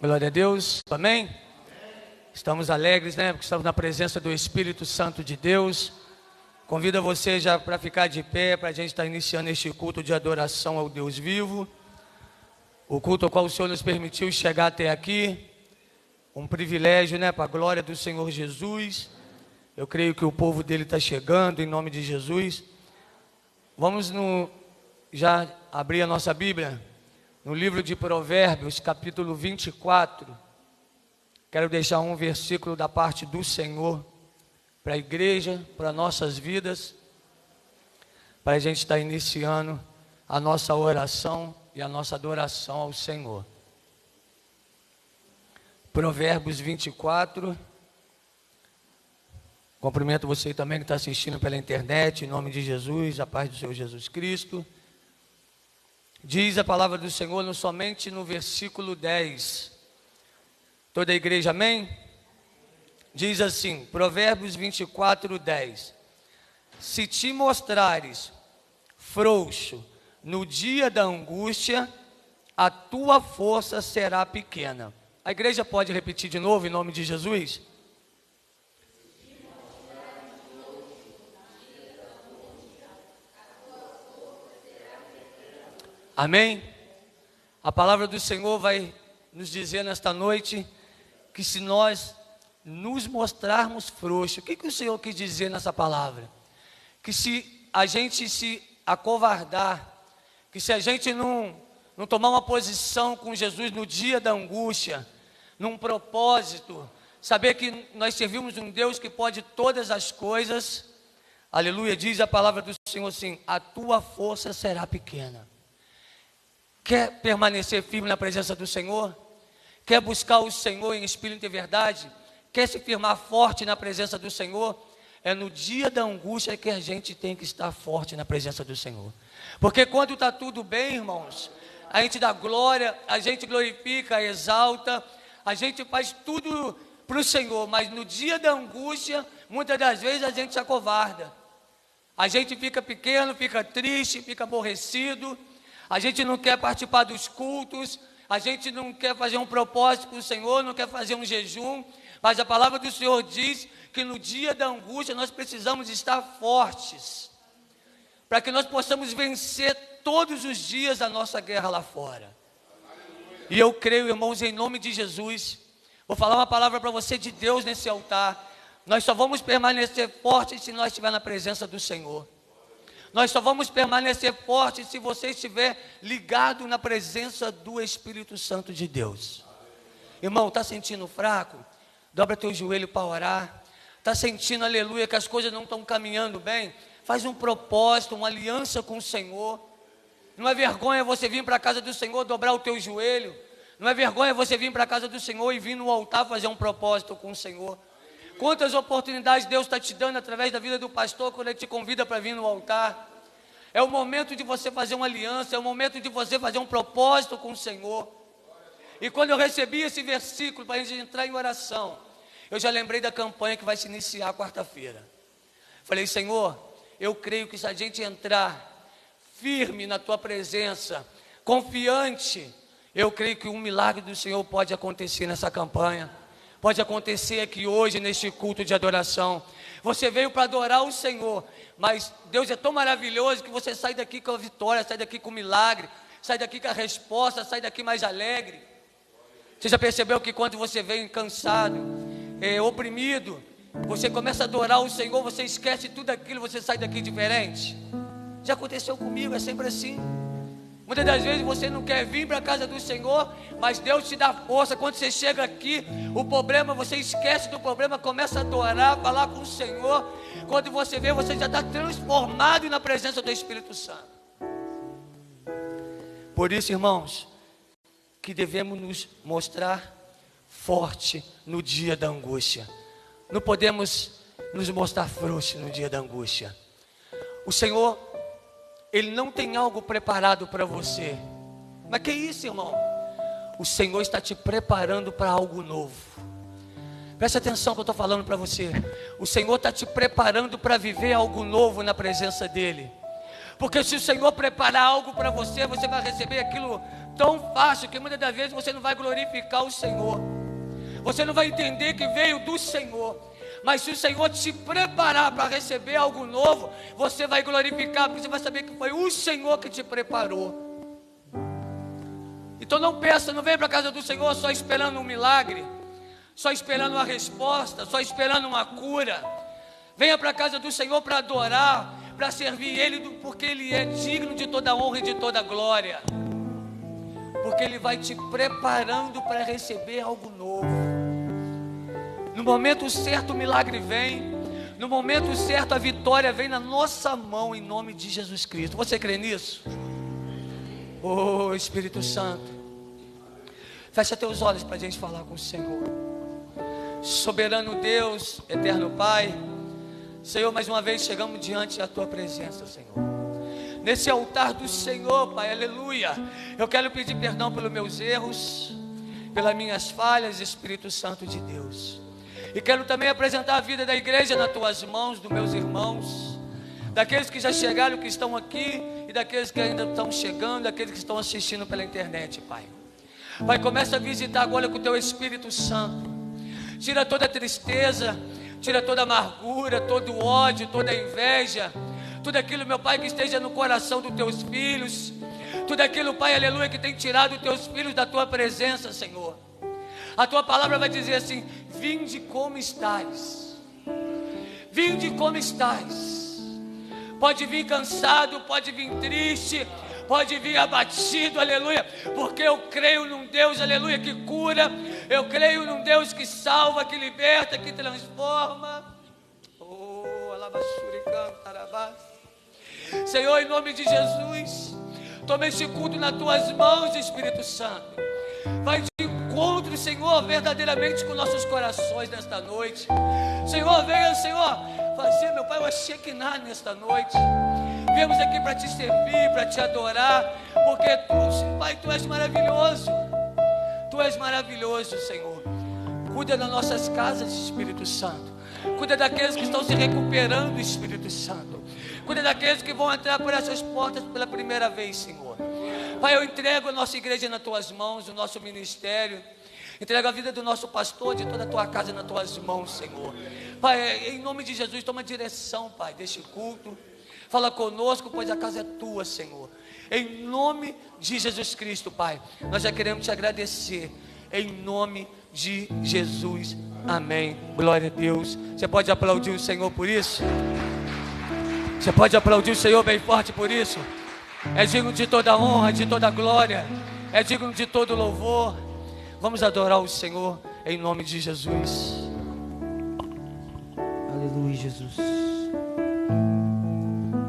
Glória a Deus, amém? Estamos alegres, né? Porque estamos na presença do Espírito Santo de Deus. Convido você já para ficar de pé, para a gente estar iniciando este culto de adoração ao Deus vivo. O culto ao qual o Senhor nos permitiu chegar até aqui. Um privilégio, né? Para a glória do Senhor Jesus. Eu creio que o povo dele está chegando, em nome de Jesus. Vamos já abrir a nossa Bíblia. No livro de Provérbios, capítulo 24, quero deixar um versículo da parte do Senhor para a igreja, para nossas vidas, para a gente estar iniciando a nossa oração e a nossa adoração ao Senhor. Provérbios 24, cumprimento você também que está assistindo pela internet, em nome de Jesus, a paz do Senhor Jesus Cristo. Diz a palavra do Senhor somente no versículo 10. Toda a igreja, amém? Diz assim, Provérbios 24, 10. Se te mostrares frouxo no dia da angústia, a tua força será pequena. A igreja pode repetir de novo em nome de Jesus? Amém? A palavra do Senhor vai nos dizer nesta noite que se nós nos mostrarmos frouxos, o que o Senhor quis dizer nessa palavra? Que se a gente se acovardar, que se a gente não tomar uma posição com Jesus no dia da angústia, num propósito, saber que nós servimos um Deus que pode todas as coisas, aleluia, diz a palavra do Senhor assim, a tua força será pequena. Quer permanecer firme na presença do Senhor? Quer buscar o Senhor em espírito e verdade? Quer se firmar forte na presença do Senhor? É no dia da angústia que a gente tem que estar forte na presença do Senhor. Porque quando está tudo bem, irmãos, a gente dá glória, a gente glorifica, exalta, a gente faz tudo para o Senhor. Mas no dia da angústia, muitas das vezes a gente se acovarda. A gente fica pequeno, fica triste, fica aborrecido. A gente não quer participar dos cultos, a gente não quer fazer um propósito para o Senhor, não quer fazer um jejum, mas a palavra do Senhor diz que no dia da angústia nós precisamos estar fortes, para que nós possamos vencer todos os dias a nossa guerra lá fora. E eu creio, irmãos, em nome de Jesus, vou falar uma palavra para você de Deus nesse altar, nós só vamos permanecer fortes se nós estivermos na presença do Senhor. Nós só vamos permanecer fortes se você estiver ligado na presença do Espírito Santo de Deus. Irmão, está sentindo fraco? Dobra teu joelho para orar. Está sentindo, aleluia, que as coisas não estão caminhando bem? Faz um propósito, uma aliança com o Senhor. Não é vergonha você vir para a casa do Senhor, dobrar o teu joelho. Não é vergonha você vir para a casa do Senhor e vir no altar fazer um propósito com o Senhor. Quantas oportunidades Deus está te dando através da vida do pastor quando Ele te convida para vir no altar. É o momento de você fazer uma aliança, é o momento de você fazer um propósito com o Senhor. E quando eu recebi esse versículo para a gente entrar em oração, eu já lembrei da campanha que vai se iniciar quarta-feira. Falei, Senhor, eu creio que se a gente entrar firme na Tua presença, confiante, eu creio que um milagre do Senhor pode acontecer nessa campanha. Pode acontecer aqui hoje, neste culto de adoração. Você veio para adorar o Senhor, mas Deus é tão maravilhoso que você sai daqui com a vitória, sai daqui com o milagre, sai daqui com a resposta, sai daqui mais alegre. Você já percebeu que quando você vem cansado, oprimido, você começa a adorar o Senhor, você esquece tudo aquilo, você sai daqui diferente? Já aconteceu comigo, é sempre assim. Muitas das vezes você não quer vir para a casa do Senhor, mas Deus te dá força. Quando você chega aqui, o problema, você esquece do problema, começa a adorar, falar com o Senhor. Quando você vê, você já está transformado na presença do Espírito Santo. Por isso, irmãos, que devemos nos mostrar forte no dia da angústia. Não podemos nos mostrar frouxos no dia da angústia. O Senhor, Ele não tem algo preparado para você. Mas que isso, irmão? O Senhor está te preparando para algo novo. Presta atenção que eu estou falando para você. O Senhor está te preparando para viver algo novo na presença dEle. Porque se o Senhor preparar algo para você, você vai receber aquilo tão fácil que muitas das vezes você não vai glorificar o Senhor. Você não vai entender que veio do Senhor. Mas se o Senhor te preparar para receber algo novo, você vai glorificar, porque você vai saber que foi o Senhor que te preparou. Então não peça, não venha para a casa do Senhor só esperando um milagre, só esperando uma resposta, só esperando uma cura. Venha para a casa do Senhor para adorar, para servir Ele, porque Ele é digno de toda honra e de toda glória. Porque Ele vai te preparando para receber algo novo. No momento certo o milagre vem. No momento certo a vitória vem na nossa mão, em nome de Jesus Cristo. Você crê nisso? Oh, Espírito Santo, fecha teus olhos para a gente falar com o Senhor. Soberano Deus, eterno Pai, Senhor, mais uma vez chegamos diante da Tua presença, Senhor. Nesse altar do Senhor, Pai, aleluia. Eu quero pedir perdão pelos meus erros, pelas minhas falhas, Espírito Santo de Deus. E quero também apresentar a vida da igreja nas Tuas mãos, dos meus irmãos, daqueles que já chegaram, que estão aqui, e daqueles que ainda estão chegando, daqueles que estão assistindo pela internet, Pai. Pai, começa a visitar agora com o Teu Espírito Santo. Tira toda a tristeza, tira toda a amargura, todo o ódio, toda a inveja, tudo aquilo, meu Pai, que esteja no coração dos Teus filhos, tudo aquilo, Pai, aleluia, que tem tirado os Teus filhos da Tua presença, Senhor. A Tua palavra vai dizer assim: vinde como estais, vinde como estais. Pode vir cansado, pode vir triste, pode vir abatido, aleluia, porque eu creio num Deus, aleluia, que cura, eu creio num Deus que salva, que liberta, que transforma. Oh, Senhor, em nome de Jesus, toma esse culto nas Tuas mãos, Espírito Santo. Vai de encontro, Senhor, verdadeiramente com nossos corações nesta noite. Senhor, venha, Senhor, fazer, meu Pai, uma Shekinah nesta noite. Viemos aqui para Te servir, para Te adorar, porque Tu, Pai, Tu és maravilhoso. Tu és maravilhoso, Senhor. Cuida das nossas casas, Espírito Santo. Cuida daqueles que estão se recuperando, Espírito Santo. Cuida daqueles que vão entrar por essas portas pela primeira vez, Senhor. Pai, eu entrego a nossa igreja nas Tuas mãos, o nosso ministério. Entrego a vida do nosso pastor, de toda a Tua casa nas Tuas mãos, Senhor. Pai, em nome de Jesus, toma direção, Pai, deste culto. Fala conosco, pois a casa é Tua, Senhor. Em nome de Jesus Cristo, Pai, nós já queremos Te agradecer. Em nome de Jesus, amém. Glória a Deus. Você pode aplaudir o Senhor por isso? Você pode aplaudir o Senhor bem forte por isso? É digno de toda honra, de toda glória. É digno de todo louvor. Vamos adorar o Senhor em nome de Jesus. Aleluia, Jesus.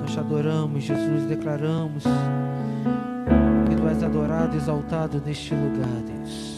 Nós Te adoramos, Jesus. Declaramos que Tu és adorado, exaltado neste lugar, Deus.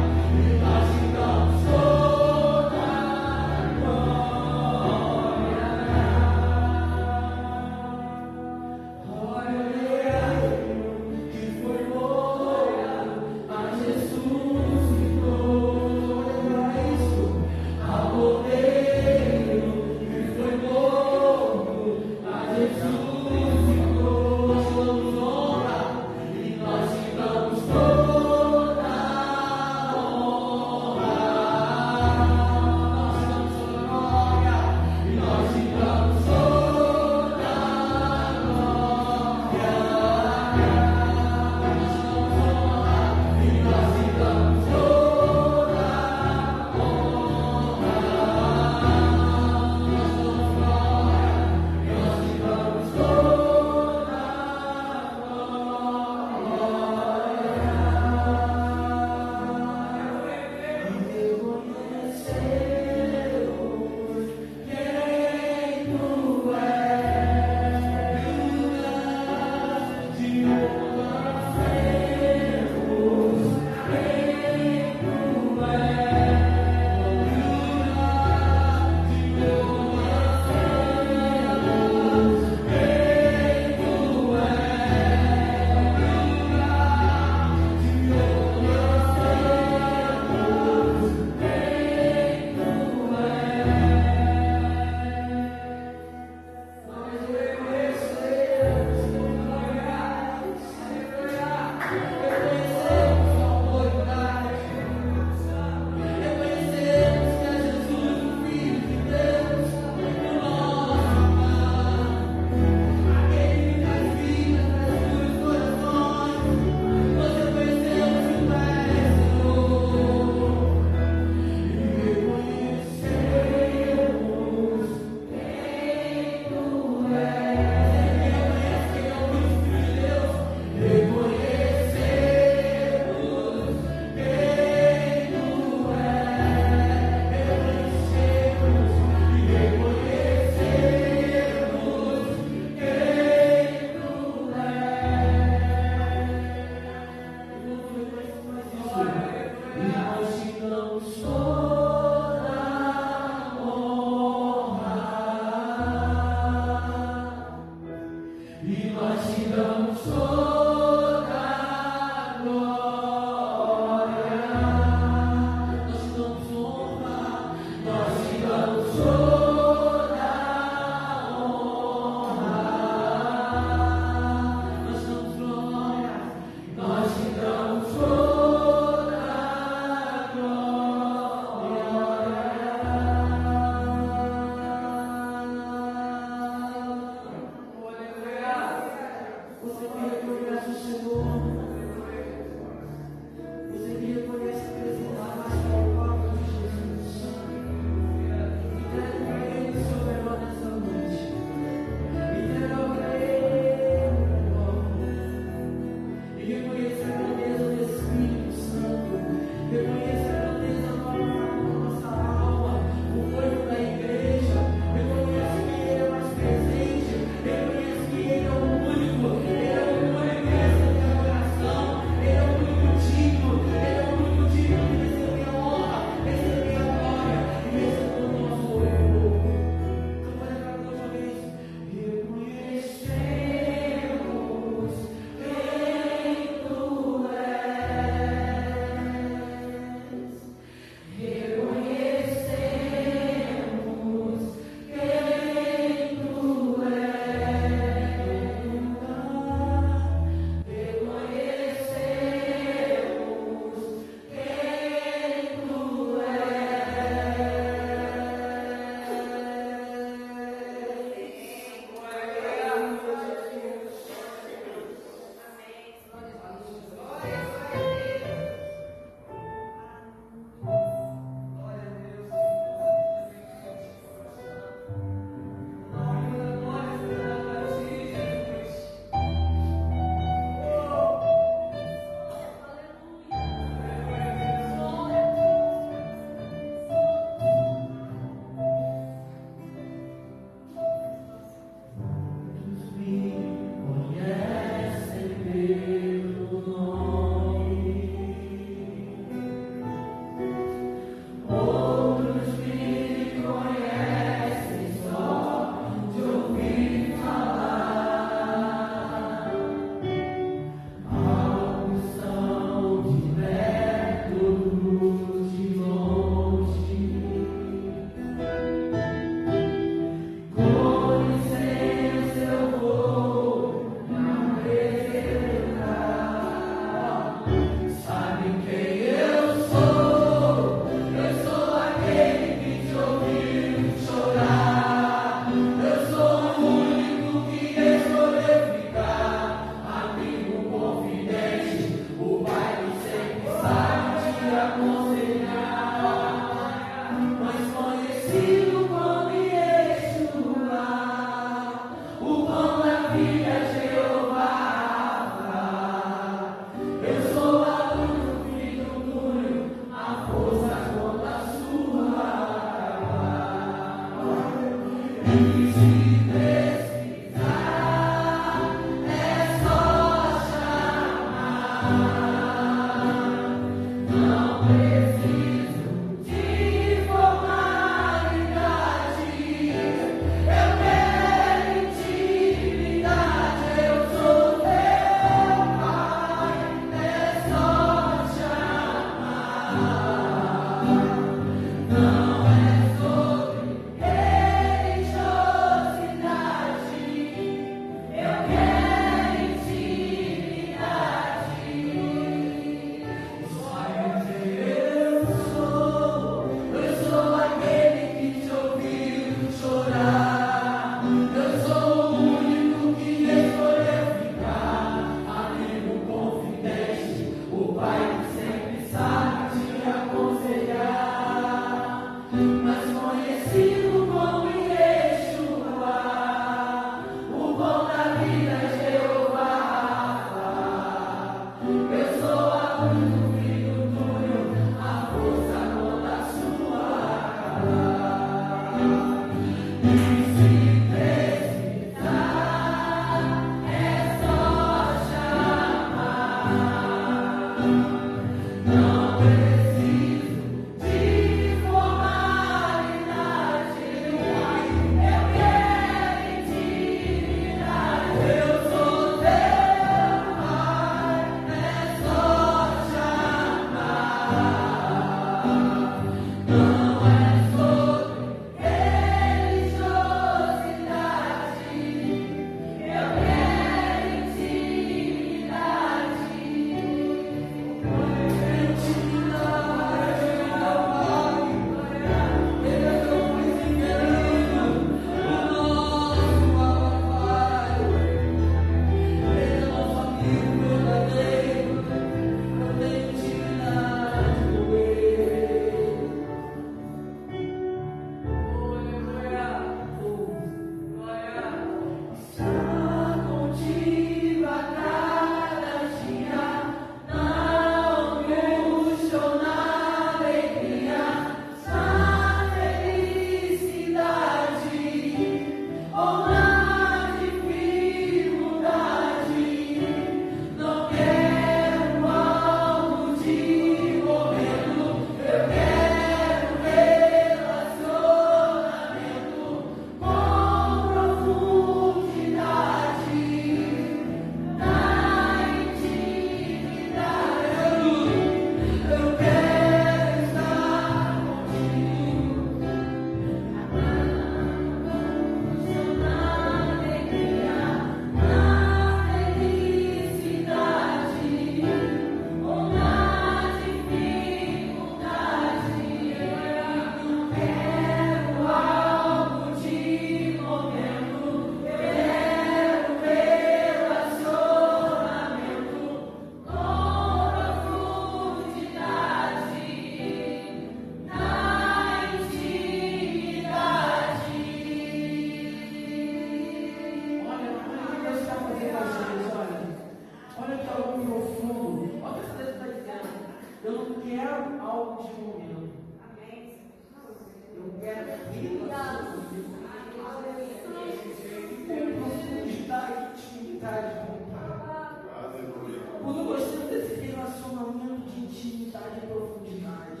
Quando nós temos esse relacionamento de intimidade e profundidade,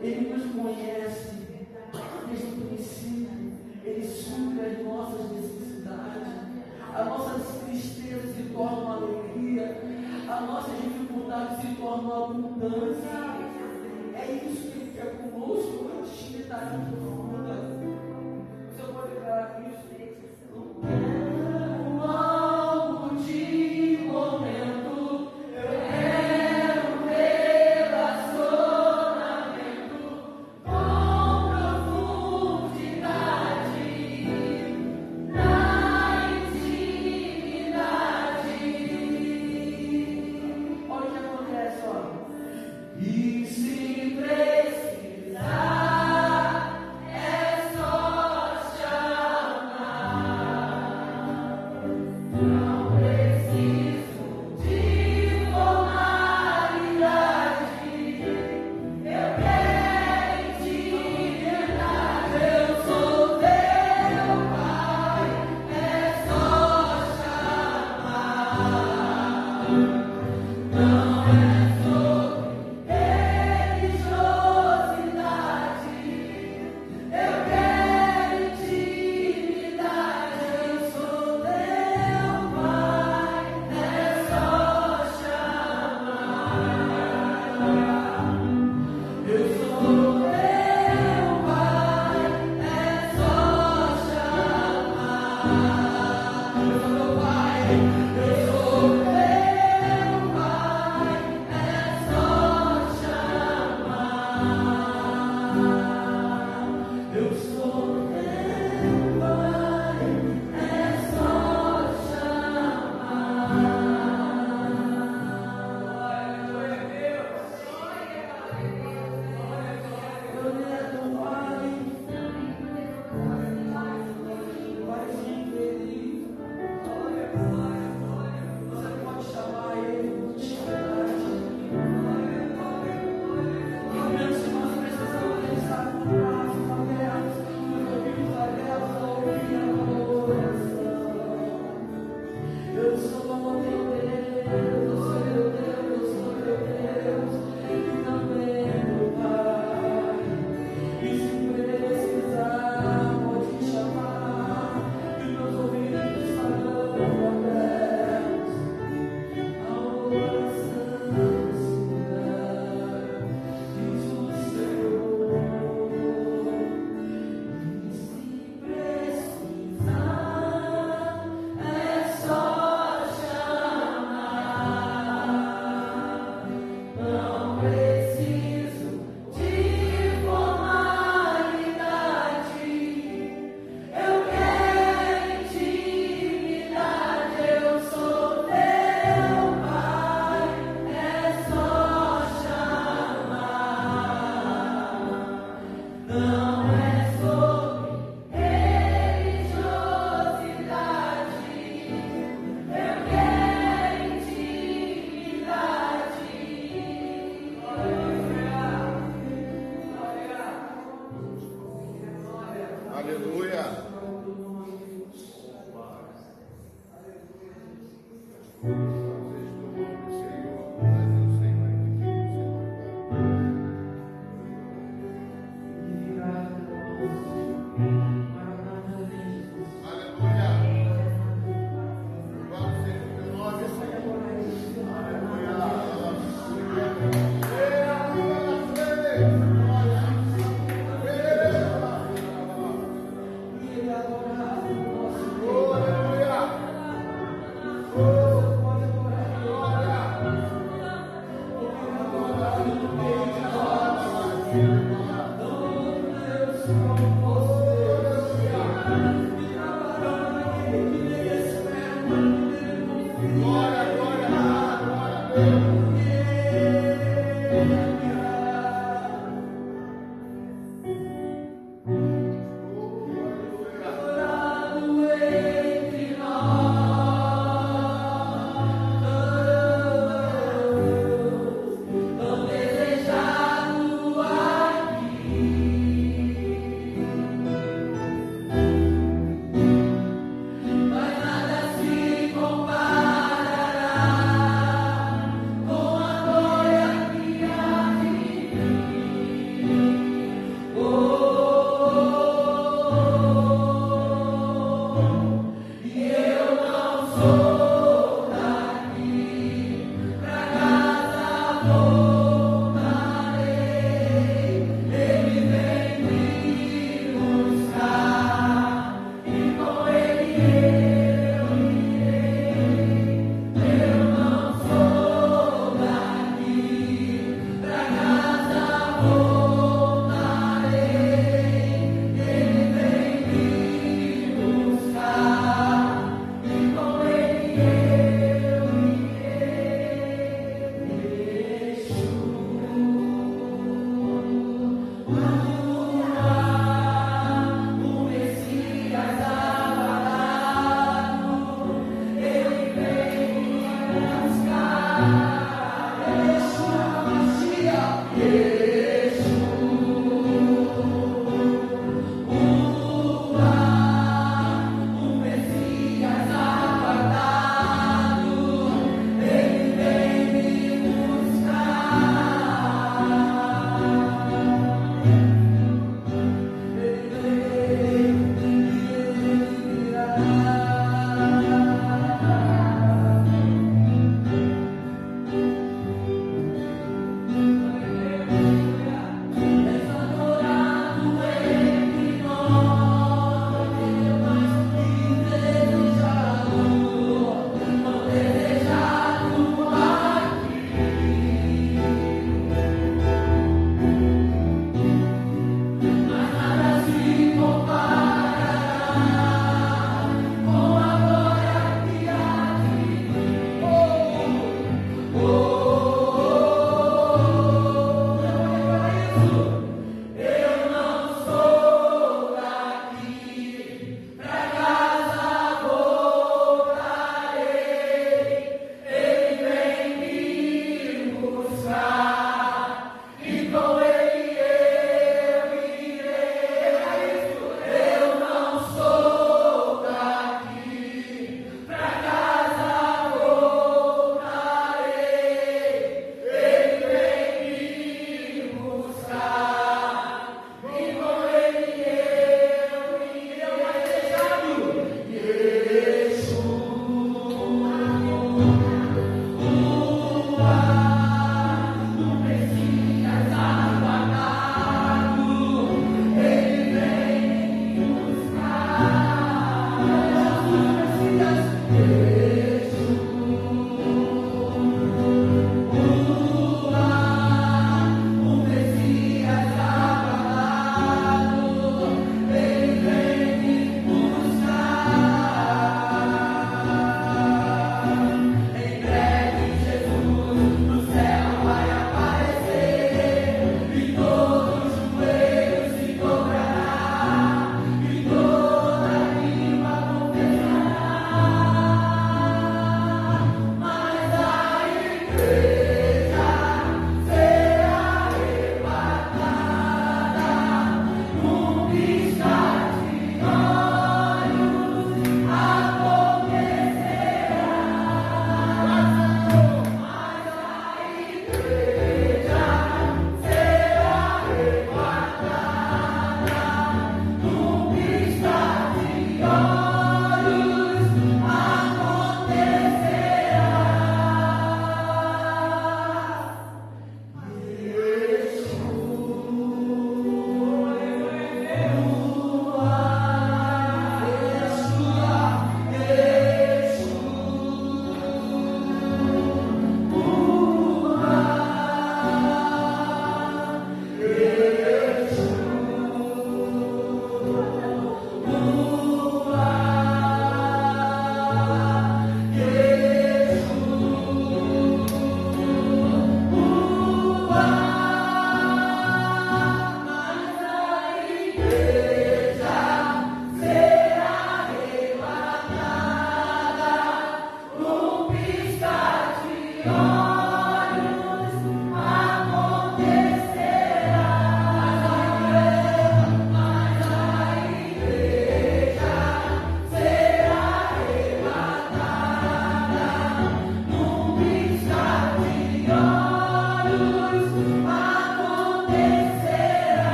Ele nos conhece desde o princípio, Ele supre as nossas necessidades, a nossa tristeza se torna uma alegria, a nossa dificuldade se torna uma abundância. É isso que Ele quer conosco, uma intimidade profunda. Você pode declarar isso? Relacionamento com Glória,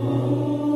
Oh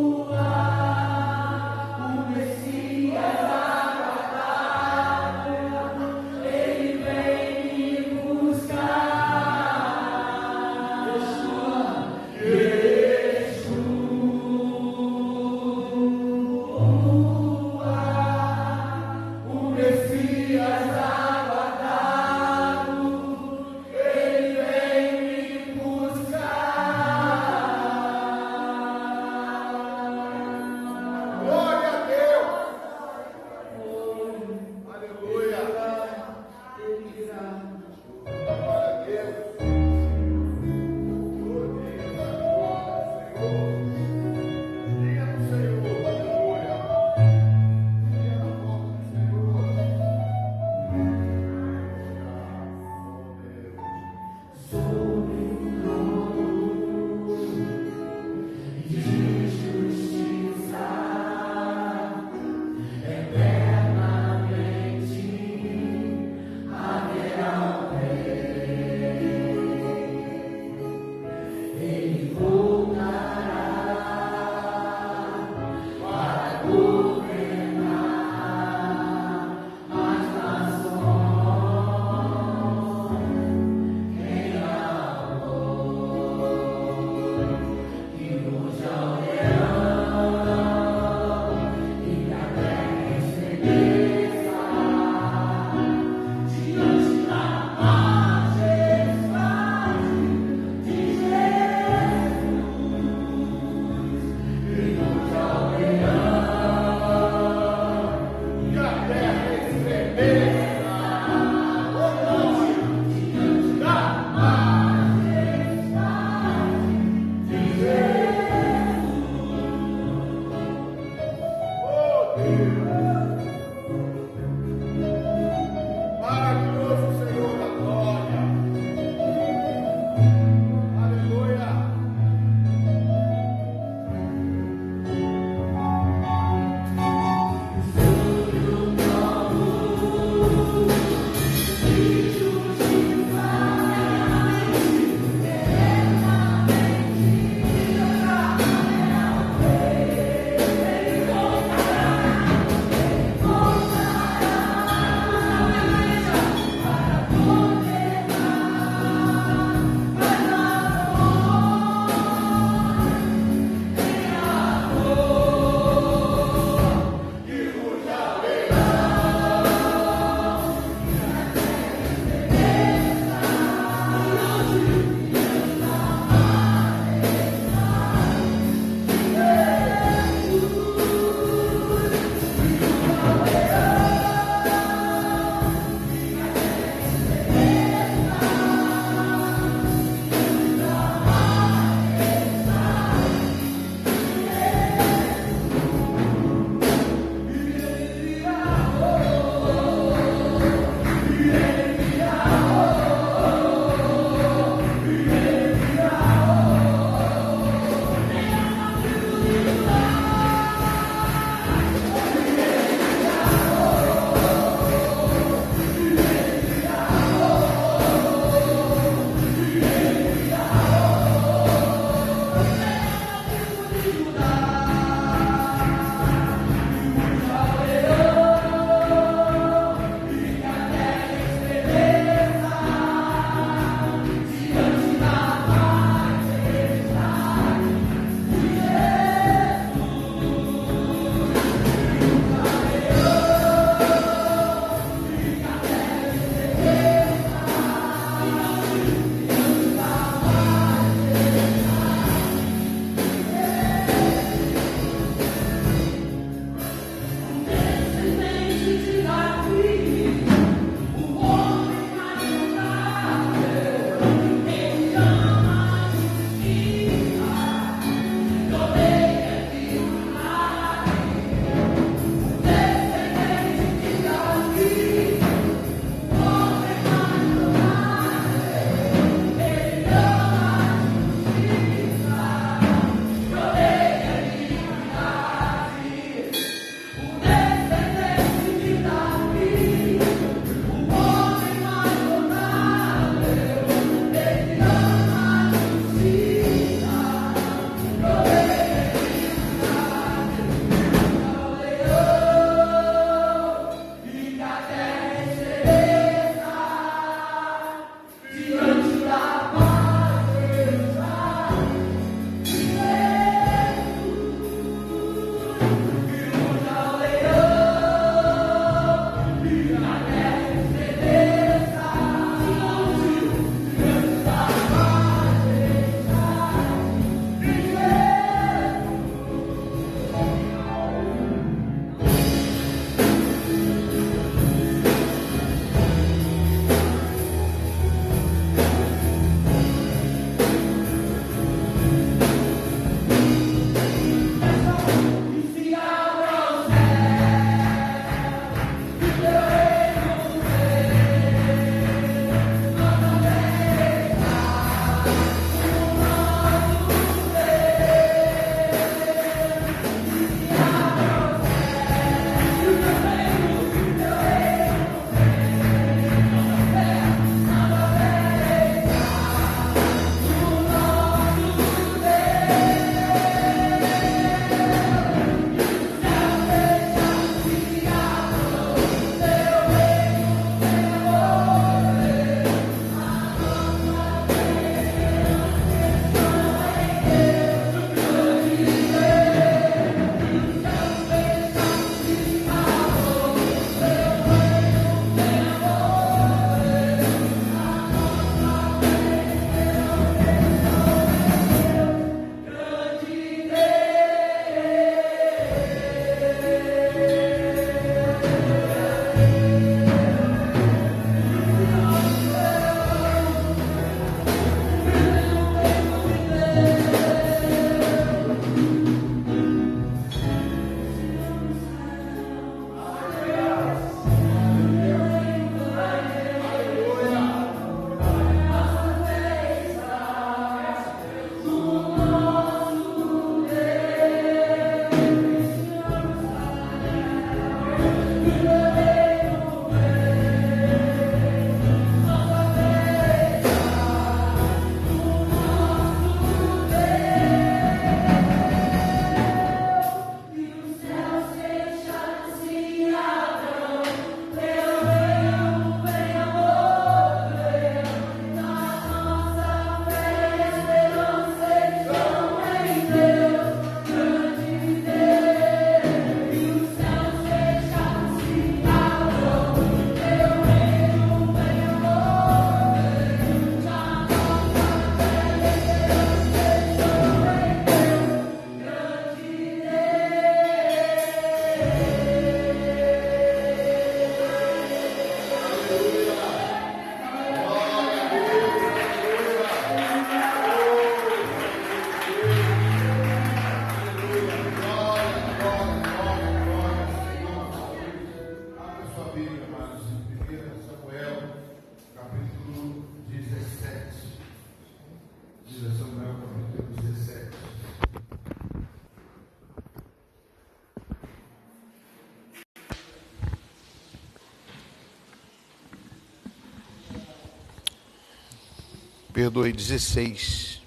16.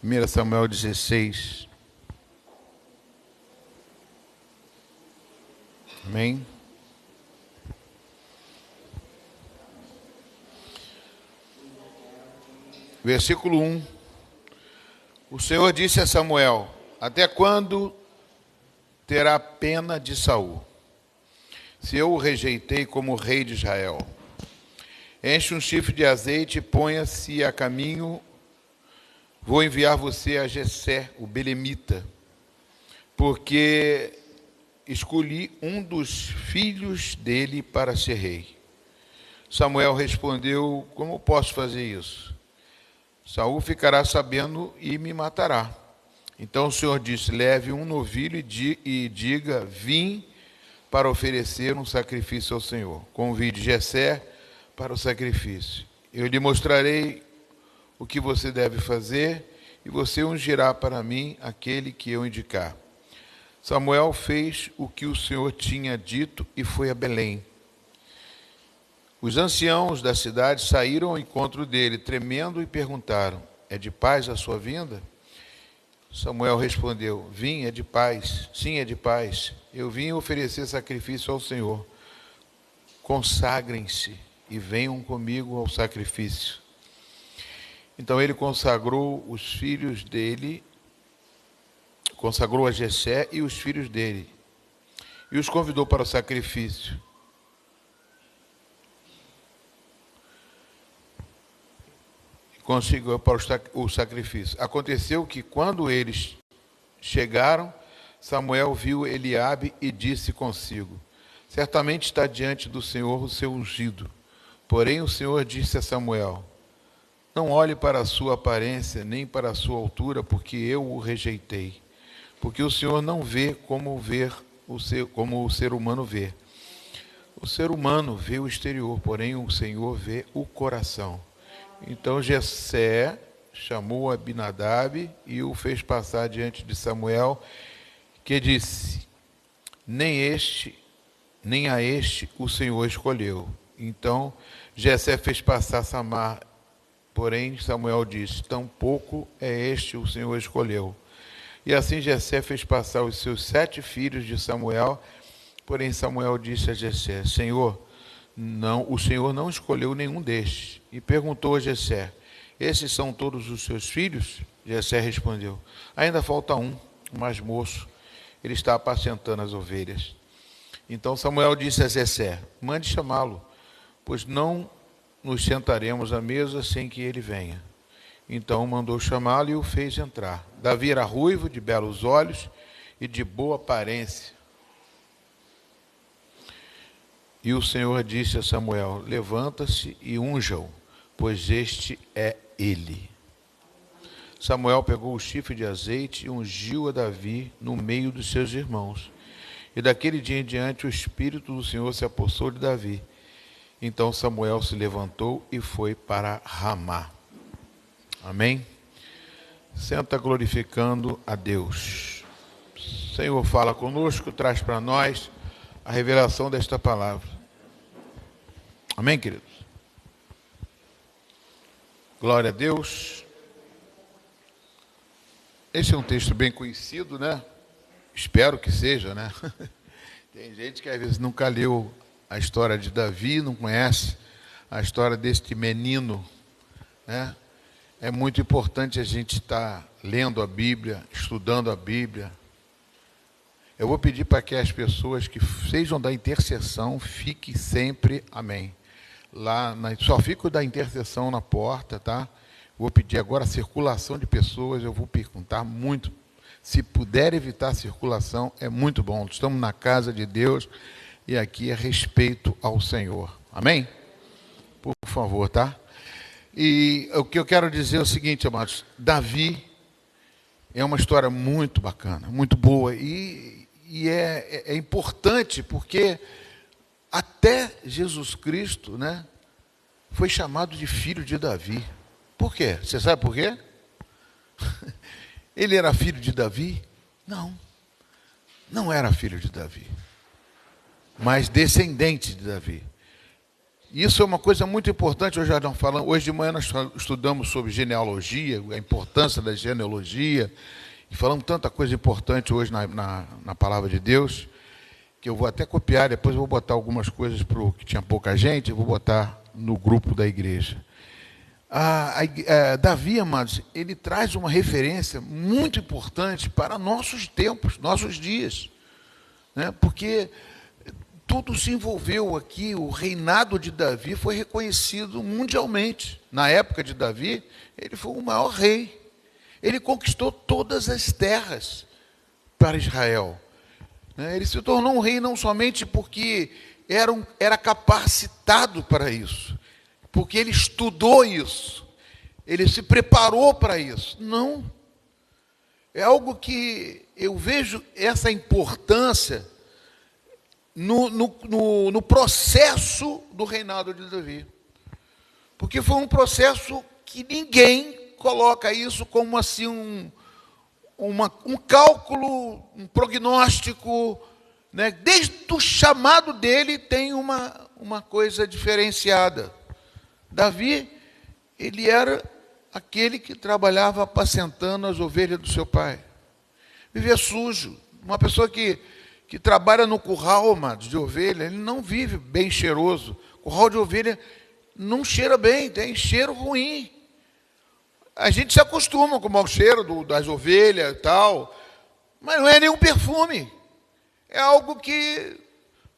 1 Samuel 16. Amém? Versículo 1. O Senhor disse a Samuel: até quando terá pena de Saul, se eu o rejeitei como rei de Israel? Enche um chifre de azeite e ponha-se a caminho. Vou enviar você a Jessé, o belemita, porque escolhi um dos filhos dele para ser rei. Samuel respondeu: como posso fazer isso? Saul ficará sabendo e me matará. Então o Senhor disse: leve um novilho e diga: vim para oferecer um sacrifício ao Senhor. Convide Jessé para o sacrifício. Eu lhe mostrarei o que você deve fazer, e você ungirá para mim aquele que eu indicar. Samuel fez o que o Senhor tinha dito e foi a Belém. Os anciãos da cidade saíram ao encontro dele, tremendo, e perguntaram: é de paz a sua vinda? Samuel respondeu: vim, é de paz. Sim, é de paz. Eu vim oferecer sacrifício ao Senhor. Consagrem-se e venham comigo ao sacrifício. Então ele consagrou os filhos dele, consagrou a Jessé e os filhos dele, e os convidou para o sacrifício. Conseguiu para o sacrifício. Aconteceu que, quando eles chegaram, Samuel viu Eliabe e disse consigo: certamente está diante do Senhor o seu ungido. Porém o Senhor disse a Samuel: não olhe para a sua aparência, nem para a sua altura, porque eu o rejeitei. Porque o Senhor não vê como o ser humano vê. O ser humano vê o exterior, porém o Senhor vê o coração. Então Jessé chamou Abinadab e o fez passar diante de Samuel, que disse: nem a este o Senhor escolheu. Então Jessé fez passar Samar, porém Samuel disse: tampouco é este o Senhor escolheu. E assim Jessé fez passar os seus 7 filhos de Samuel, porém Samuel disse a Jessé: o Senhor não escolheu nenhum destes. E perguntou a Jessé: esses são todos os seus filhos? Jessé respondeu: ainda falta um, o mais moço. Ele está apacentando as ovelhas. Então Samuel disse a Jessé: mande chamá-lo, pois não nos sentaremos à mesa sem que ele venha. Então mandou chamá-lo e o fez entrar. Davi era ruivo, de belos olhos e de boa aparência. E o Senhor disse a Samuel: levanta-se e unja-o, pois este é ele. Samuel pegou o chifre de azeite e ungiu a Davi no meio dos seus irmãos. E daquele dia em diante o Espírito do Senhor se apossou de Davi. Então Samuel se levantou e foi para Ramá. Amém? Senta glorificando a Deus. O Senhor fala conosco, traz para nós a revelação desta palavra. Amém, queridos? Glória a Deus. Esse é um texto bem conhecido, né? Espero que seja, né? Tem gente que às vezes nunca leu a história de Davi, não conhece a história deste menino, né? É muito importante a gente estar lendo a Bíblia, estudando a Bíblia. Eu vou pedir para que as pessoas que sejam da intercessão fiquem sempre, amém. Só fico da intercessão na porta, tá? Vou pedir agora a circulação de pessoas, eu vou perguntar muito. Se puder evitar a circulação, é muito bom. Estamos na casa de Deus e aqui é respeito ao Senhor. Amém? Por favor, tá? E o que eu quero dizer é o seguinte, amados. Davi é uma história muito bacana, muito boa. E é importante porque até Jesus Cristo, né, foi chamado de filho de Davi. Por quê? Você sabe por quê? Ele era filho de Davi? Não, não era filho de Davi, mas descendente de Davi. Isso é uma coisa muito importante. Hoje de manhã nós estudamos sobre genealogia, a importância da genealogia, e falamos tanta coisa importante hoje na palavra de Deus, que eu vou até copiar, depois eu vou botar algumas coisas que tinha pouca gente, eu vou botar no grupo da igreja. Davi, amados, ele traz uma referência muito importante para nossos tempos, nossos dias, né? Porque tudo se envolveu aqui, o reinado de Davi foi reconhecido mundialmente. Na época de Davi, ele foi o maior rei. Ele conquistou todas as terras para Israel. Ele se tornou um rei não somente porque era capacitado para isso, porque ele estudou isso, ele se preparou para isso. Não. É algo que eu vejo essa importância no processo do reinado de Davi. Porque foi um processo que ninguém coloca isso como assim um cálculo, um prognóstico, né? Desde o chamado dele tem uma coisa diferenciada. Davi, ele era aquele que trabalhava apacentando as ovelhas do seu pai. Vivia sujo. Uma pessoa que trabalha no curral, amados, de ovelha, ele não vive bem cheiroso. Curral de ovelha não cheira bem, tem cheiro ruim. A gente se acostuma com o mau cheiro das ovelhas e tal, mas não é nenhum perfume. É algo que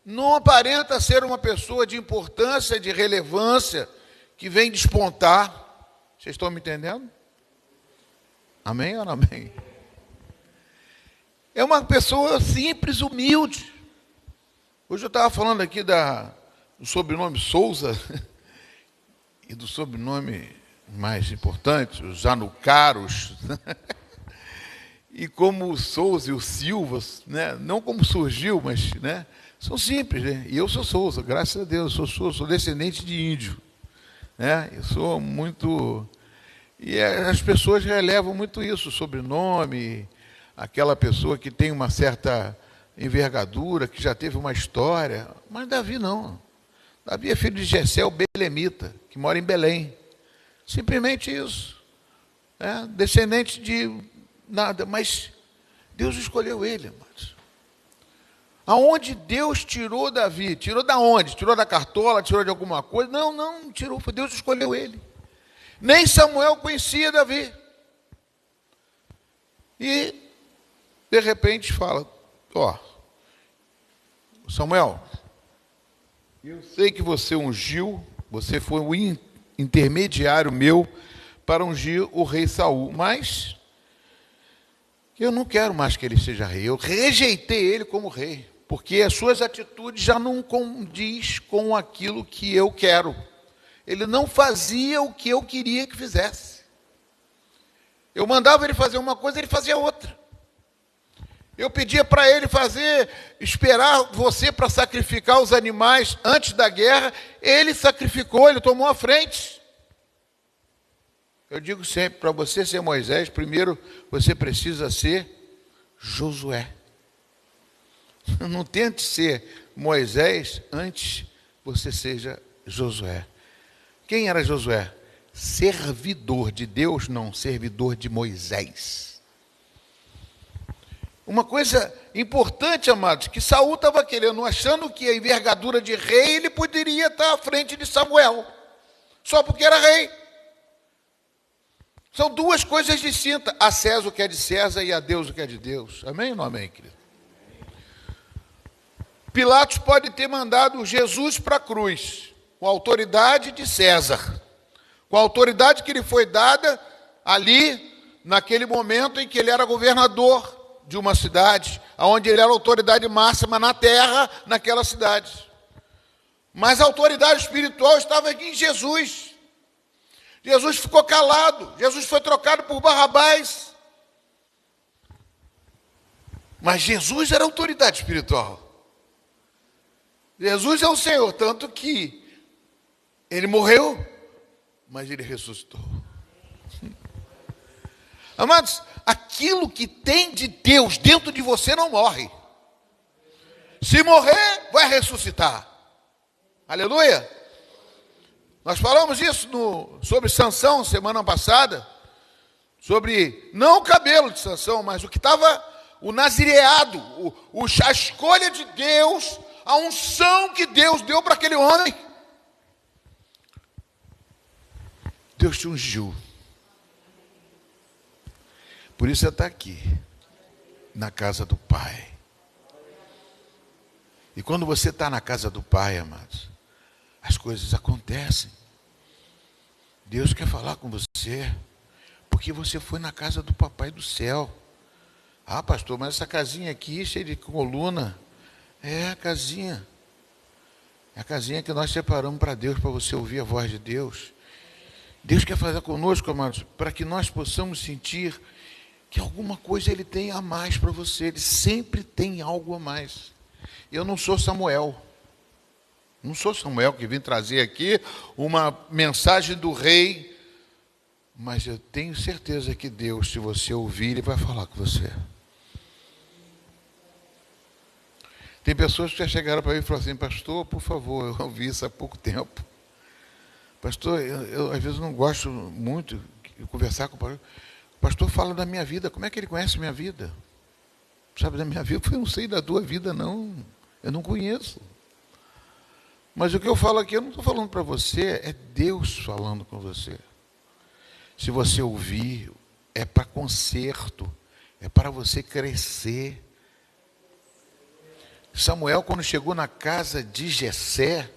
não aparenta ser uma pessoa de importância, de relevância, que vem despontar. Vocês estão me entendendo? Amém ou não amém? É uma pessoa simples, humilde. Hoje eu estava falando aqui do sobrenome Souza e do sobrenome mais importante, os Janucaros. E como o Souza e o Silva, né? Não como surgiu, mas, né? São simples, né? E eu sou Souza, graças a Deus, sou descendente de índio, né? Eu sou muito... E as pessoas relevam muito isso, o sobrenome, aquela pessoa que tem uma certa envergadura, que já teve uma história. Mas Davi não. Davi é filho de Jessé, o belemita, que mora em Belém. Simplesmente isso. Descendente de nada, mas Deus escolheu ele, amados. Aonde Deus tirou Davi? Tirou da onde? Tirou da cartola? Tirou de alguma coisa? Não tirou, foi Deus escolheu ele. Nem Samuel conhecia Davi. E, de repente, fala, Samuel, eu sei que você ungiu, você foi o intermediário meu para ungir o rei Saul, mas eu não quero mais que ele seja rei. Eu rejeitei ele como rei, porque as suas atitudes já não condiz com aquilo que eu quero. Ele não fazia o que eu queria que fizesse. Eu mandava ele fazer uma coisa, ele fazia outra. Eu pedia para ele esperar você para sacrificar os animais antes da guerra. Ele sacrificou, ele tomou a frente. Eu digo sempre, para você ser Moisés, primeiro você precisa ser Josué. Não tente ser Moisés antes você seja Josué. Quem era Josué? Servidor de Deus, não servidor de Moisés. Uma coisa importante, amados, que Saul estava querendo, achando que a envergadura de rei, ele poderia estar à frente de Samuel, só porque era rei. São duas coisas distintas, a César o que é de César e a Deus o que é de Deus. Amém ou não amém, querido? Pilatos pode ter mandado Jesus para a cruz, com a autoridade de César, com a autoridade que lhe foi dada ali, naquele momento em que ele era governador de uma cidade, onde ele era a autoridade máxima na terra, naquela cidade. Mas a autoridade espiritual estava aqui em Jesus. Jesus ficou calado, Jesus foi trocado por Barrabás. Mas Jesus era a autoridade espiritual. Jesus é o Senhor, tanto que ele morreu, mas ele ressuscitou. Amados, aquilo que tem de Deus dentro de você não morre. Se morrer, vai ressuscitar. Aleluia. Nós falamos isso sobre Sansão semana passada, sobre não o cabelo de Sansão, mas o que estava, o nazireado, a escolha de Deus, a unção que Deus deu para aquele homem. Deus te ungiu. Por isso você está aqui, na casa do Pai. E quando você está na casa do Pai, amados, as coisas acontecem. Deus quer falar com você, porque você foi na casa do Papai do céu. Ah, pastor, mas essa casinha aqui, cheia de coluna, é a casinha. É a casinha que nós separamos para Deus, para você ouvir a voz de Deus. Deus quer fazer conosco, amados, para que nós possamos sentir que alguma coisa Ele tem a mais para você. Ele sempre tem algo a mais. Eu não sou Samuel. Não sou Samuel que vim trazer aqui uma mensagem do rei. Mas eu tenho certeza que Deus, se você ouvir, Ele vai falar com você. Tem pessoas que já chegaram para mim e falaram assim: pastor, por favor, eu ouvi isso há pouco tempo. Pastor, eu às vezes não gosto muito de conversar com o pastor. O pastor fala da minha vida. Como é que ele conhece a minha vida? Sabe da minha vida? Eu não sei da tua vida, não. Eu não conheço. Mas o que eu falo aqui, eu não estou falando para você, é Deus falando com você. Se você ouvir, é para conserto, é para você crescer. Samuel, quando chegou na casa de Jessé,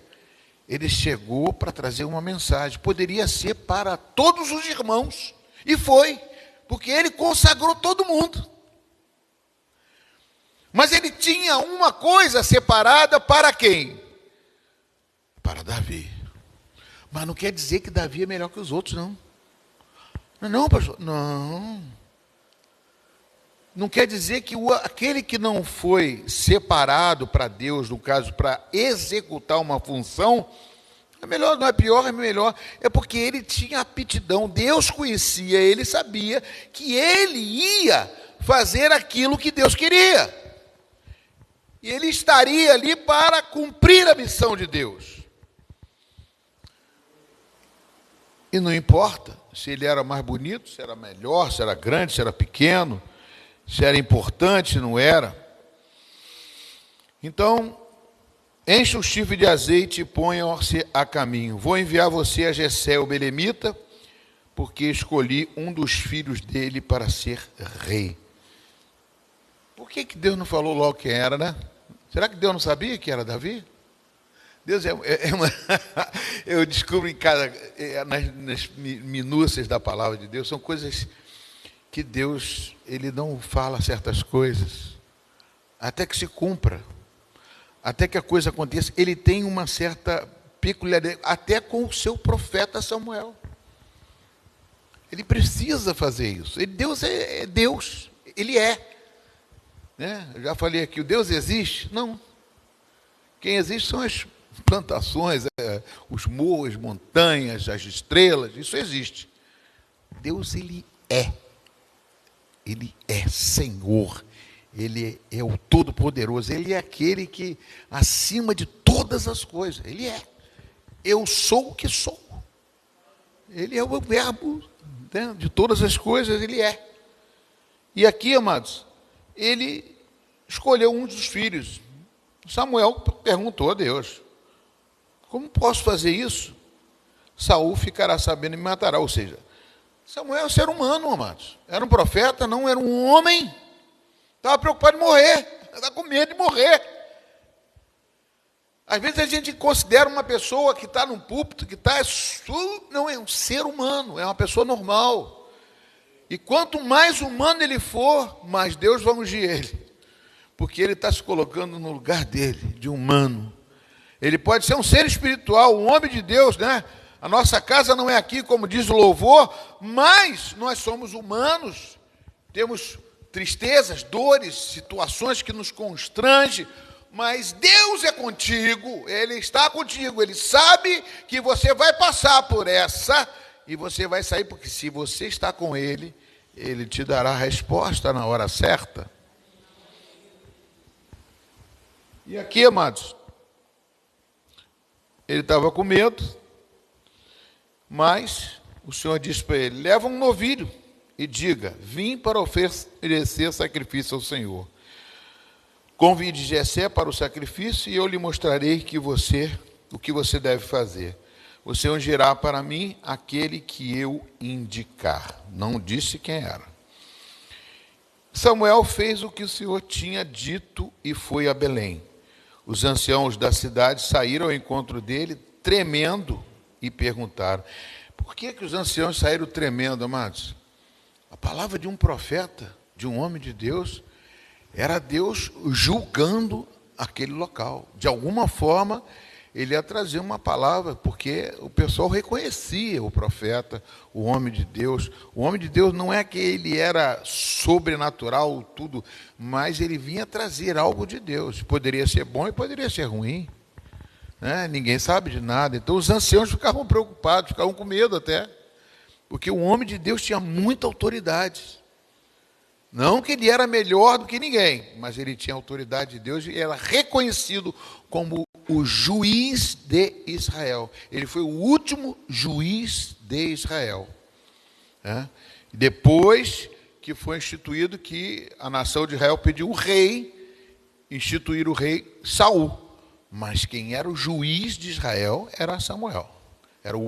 ele chegou para trazer uma mensagem. Poderia ser para todos os irmãos. E foi, porque ele consagrou todo mundo. Mas ele tinha uma coisa separada para quem? Para Davi. Mas não quer dizer que Davi é melhor que os outros, não. Não, pastor. Não. Não quer dizer que aquele que não foi separado para Deus, no caso, para executar uma função, é melhor, não é pior, é melhor. É porque ele tinha aptidão. Deus conhecia, ele sabia que ele ia fazer aquilo que Deus queria. E ele estaria ali para cumprir a missão de Deus. E não importa se ele era mais bonito, se era melhor, se era grande, se era pequeno, se era importante, se não era. Então, enche o chifre de azeite e ponha-se a caminho. Vou enviar você a Jessé, o belemita, porque escolhi um dos filhos dele para ser rei. Por que Deus não falou logo quem era, né? Será que Deus não sabia que era Davi? Deus eu descubro nas minúcias da palavra de Deus, são coisas que Deus, Ele não fala certas coisas, até que se cumpra, até que a coisa aconteça. Ele tem uma certa peculiaridade, até com o seu profeta Samuel. Ele precisa fazer isso. Deus é Deus, Ele é. Né? Eu já falei aqui, o Deus existe? Não. Quem existe são as plantações, os morros, as montanhas, as estrelas, isso existe. Deus, Ele é. Ele é Senhor. Ele é o Todo-Poderoso. Ele é aquele que, acima de todas as coisas, Ele é. Eu sou o que sou. Ele é o verbo, né, de todas as coisas, Ele é. E aqui, amados, ele escolheu um dos filhos. Samuel perguntou a Deus: como posso fazer isso? Saul ficará sabendo e me matará. Ou seja, Samuel é um ser humano, amados. Era um profeta, não era um homem. Estava preocupado em morrer. Estava com medo de morrer. Às vezes a gente considera uma pessoa que está num púlpito, que está... Não, é um ser humano, é uma pessoa normal. E quanto mais humano ele for, mais Deus vai ungir ele. Porque ele está se colocando no lugar dele, de humano. Ele pode ser um ser espiritual, um homem de Deus, né? A nossa casa não é aqui, como diz o louvor, mas nós somos humanos. Temos tristezas, dores, situações que nos constrangem, mas Deus é contigo, Ele está contigo, Ele sabe que você vai passar por essa e você vai sair, porque se você está com Ele, Ele te dará a resposta na hora certa. E aqui, amados, ele estava com medo, Mas o Senhor disse para ele: leva um novilho e diga: vim para oferecer sacrifício ao Senhor. Convide Jessé para o sacrifício e eu lhe mostrarei o que você deve fazer. Você ungirá para mim aquele que eu indicar. Não disse quem era. Samuel fez o que o Senhor tinha dito e foi a Belém. Os anciãos da cidade saíram ao encontro dele, tremendo, e perguntaram: por que os anciãos saíram tremendo, amados? A palavra de um profeta, de um homem de Deus, era Deus julgando aquele local. De alguma forma, ele ia trazer uma palavra, porque o pessoal reconhecia o profeta, o homem de Deus. O homem de Deus não é que ele era sobrenatural, tudo, mas ele vinha trazer algo de Deus. Poderia ser bom e poderia ser ruim. Ninguém sabe de nada. Então os anciãos ficavam preocupados, ficavam com medo até, porque o homem de Deus tinha muita autoridade. Não que ele era melhor do que ninguém, mas ele tinha autoridade de Deus e era reconhecido como o juiz de Israel. Ele foi o último juiz de Israel. Depois que foi instituído, que a nação de Israel pediu o rei, instituir o rei Saul. Mas quem era o juiz de Israel era Samuel.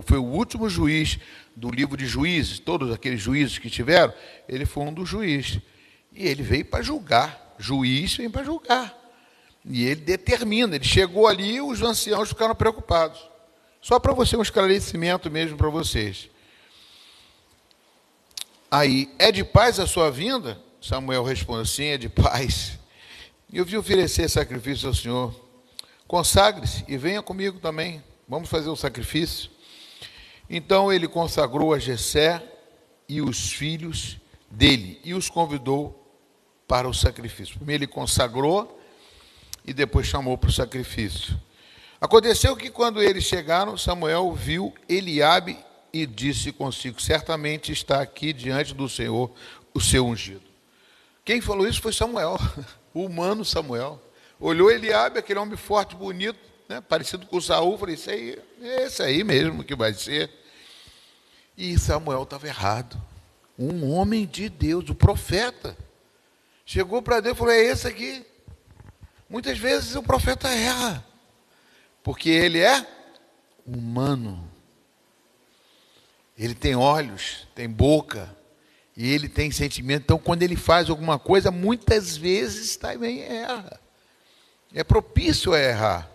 Foi o último juiz do livro de Juízes. Todos aqueles juízes que tiveram, ele foi um dos juízes. E ele veio para julgar. Juiz vem para julgar. E ele determina. Ele chegou ali e os anciãos ficaram preocupados. Só para você, um esclarecimento mesmo para vocês. Aí, é de paz a sua vinda? Samuel responde: sim, é de paz. Eu vim oferecer sacrifício ao Senhor. Consagre-se e venha comigo também. Vamos fazer o sacrifício. Então ele consagrou a Jessé e os filhos dele e os convidou para o sacrifício. Primeiro ele consagrou e depois chamou para o sacrifício. Aconteceu que quando eles chegaram, Samuel viu Eliabe e disse consigo: certamente está aqui diante do Senhor o seu ungido. Quem falou isso foi Samuel, o humano Samuel. Olhou Eliabe, aquele homem forte, bonito, parecido com Saul, falei: isso aí, é esse aí mesmo que vai ser. E Samuel estava errado. Um homem de Deus, o profeta, chegou para Deus e falou: é esse aqui. Muitas vezes o profeta erra, porque ele é humano. Ele tem olhos, tem boca, e ele tem sentimento. Então, quando ele faz alguma coisa, muitas vezes também erra. É propício a errar.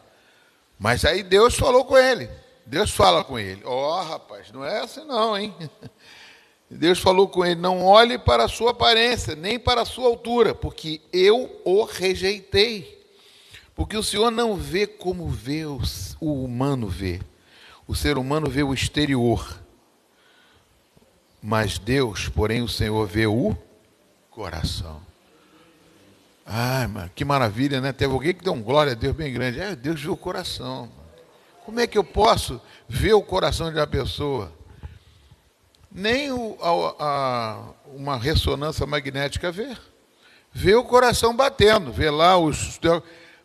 Mas aí Deus falou com ele. Deus fala com ele: rapaz, não é assim não, hein? Deus falou com ele: não olhe para a sua aparência, nem para a sua altura, porque eu o rejeitei. Porque o Senhor não vê como vê o humano vê. O ser humano vê o exterior. Mas Deus, porém, o Senhor vê o coração. Ai, mano, que maravilha, né? Teve alguém que deu um glória a Deus bem grande. Deus viu o coração. Como é que eu posso ver o coração de uma pessoa? Nem uma ressonância magnética vê. Vê o coração batendo, vê lá os...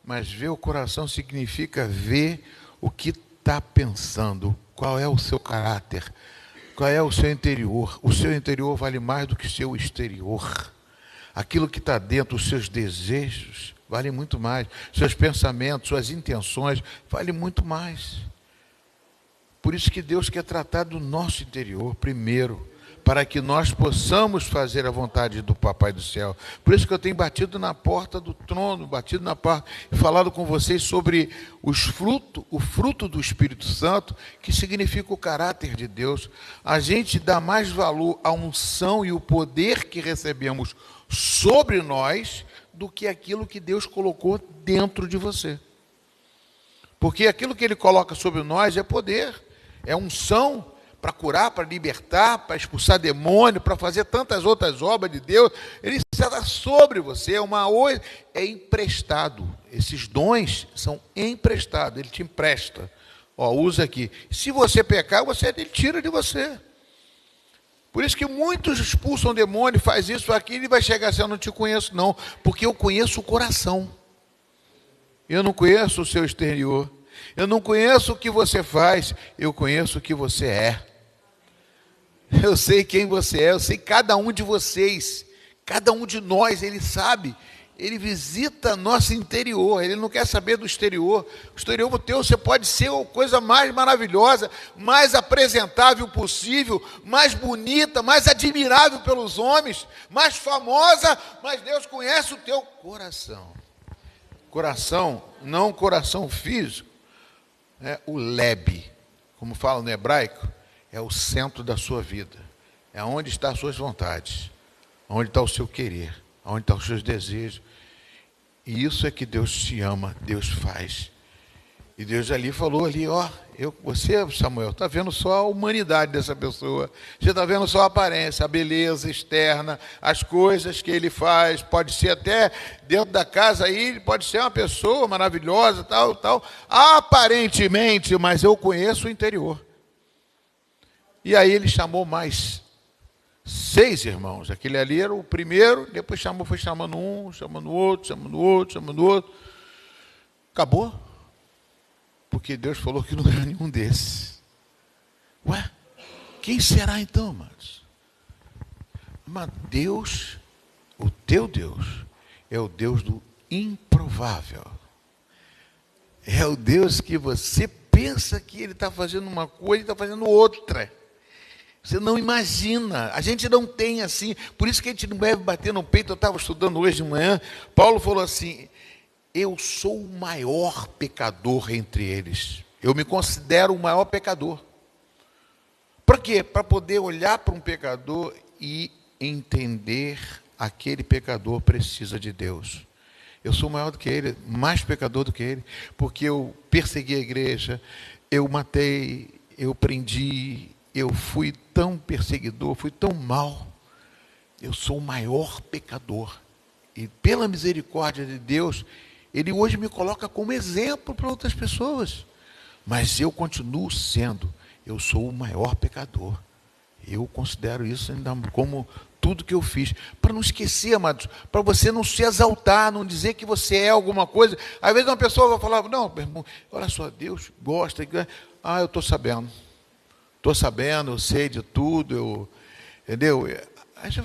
Mas ver o coração significa ver o que está pensando, qual é o seu caráter, qual é o seu interior. O seu interior vale mais do que o seu exterior. Aquilo que está dentro, os seus desejos, vale muito mais. Seus pensamentos, suas intenções, vale muito mais. Por isso que Deus quer tratar do nosso interior primeiro, para que nós possamos fazer a vontade do Papai do Céu. Por isso que eu tenho batido na porta do trono, batido na porta e falado com vocês sobre o fruto do Espírito Santo, que significa o caráter de Deus. A gente dá mais valor à unção e o poder que recebemos sobre nós do que aquilo que Deus colocou dentro de você. Porque aquilo que Ele coloca sobre nós é poder, é unção para curar, para libertar, para expulsar demônio, para fazer tantas outras obras de Deus. Ele está sobre você, é emprestado. Esses dons são emprestados, Ele te empresta. Usa aqui. Se você pecar, Ele tira de você. Por isso que muitos expulsam demônio, faz isso aqui, ele vai chegar assim: eu não te conheço não, porque eu conheço o coração. Eu não conheço o seu exterior. Eu não conheço o que você faz, eu conheço o que você é. Eu sei quem você é, eu sei cada um de vocês, cada um de nós, Ele sabe. Ele visita nosso interior, Ele não quer saber do exterior. O exterior teu, você pode ser a coisa mais maravilhosa, mais apresentável possível, mais bonita, mais admirável pelos homens, mais famosa, mas Deus conhece o teu coração. Coração, não coração físico, o lebe, como fala no hebraico, é o centro da sua vida, é onde estão as suas vontades, onde está o seu querer, onde estão os seus desejos. E isso é que Deus te ama, Deus faz. E Deus ali falou ali, você, Samuel, está vendo só a humanidade dessa pessoa, você está vendo só a aparência, a beleza externa, as coisas que ele faz, pode ser até dentro da casa aí, ele pode ser uma pessoa maravilhosa, tal, aparentemente, mas eu conheço o interior. E aí ele chamou mais 6 irmãos, aquele ali era o primeiro, depois foi chamando um, chamando outro, acabou, porque Deus falou que não era nenhum desses. Ué, quem será então, amados? Mas Deus, o teu Deus, é o Deus do improvável, é o Deus que você pensa que Ele está fazendo uma coisa e está fazendo outra. Você não imagina, a gente não tem assim, por isso que a gente não deve bater no peito. Eu estava estudando hoje de manhã, Paulo falou assim, eu sou o maior pecador entre eles, eu me considero o maior pecador. Para quê? Para poder olhar para um pecador e entender aquele pecador precisa de Deus. Eu sou maior do que ele, mais pecador do que ele, porque eu persegui a igreja, eu matei, eu prendi, eu fui tão perseguidor, fui tão mal. Eu sou o maior pecador. E pela misericórdia de Deus, Ele hoje me coloca como exemplo para outras pessoas. Mas eu continuo sendo, eu sou o maior pecador. Eu considero isso ainda como tudo que eu fiz. Para não esquecer, amados, para você não se exaltar, não dizer que você é alguma coisa. Às vezes uma pessoa vai falar, não, meu irmão, olha só, Deus gosta. Eu estou sabendo. Estou sabendo, eu sei de tudo, entendeu? Aí você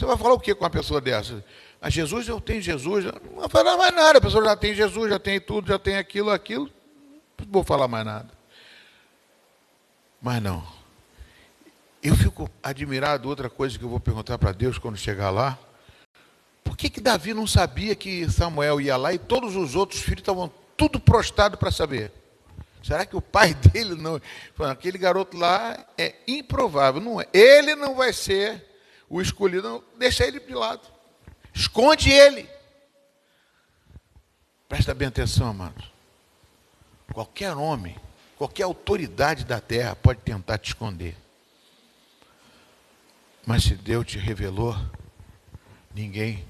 vai falar o que com uma pessoa dessa? A Jesus, eu tenho Jesus. Não vai falar mais nada, a pessoa já tem Jesus, já tem tudo, já tem aquilo, não vou falar mais nada. Mas não. Eu fico admirado, outra coisa que eu vou perguntar para Deus quando chegar lá. Por que Davi não sabia que Samuel ia lá e todos os outros filhos estavam tudo prostrados para saber? Será que o pai dele não... Aquele garoto lá é improvável, não é? Ele não vai ser o escolhido, não. Deixa ele de lado. Esconde ele. Presta bem atenção, amados. Qualquer homem, qualquer autoridade da terra pode tentar te esconder. Mas se Deus te revelou,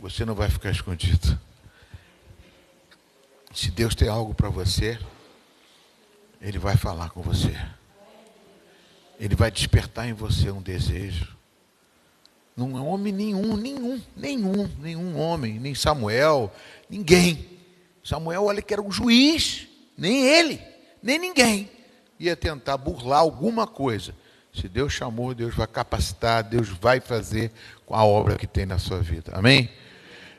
você não vai ficar escondido. Se Deus tem algo para você, Ele vai falar com você. Ele vai despertar em você um desejo. Não é homem nenhum homem, nem Samuel, ninguém. Samuel, olha que era um juiz, nem ele, nem ninguém ia tentar burlar alguma coisa. Se Deus chamou, Deus vai capacitar, Deus vai fazer com a obra que tem na sua vida. Amém?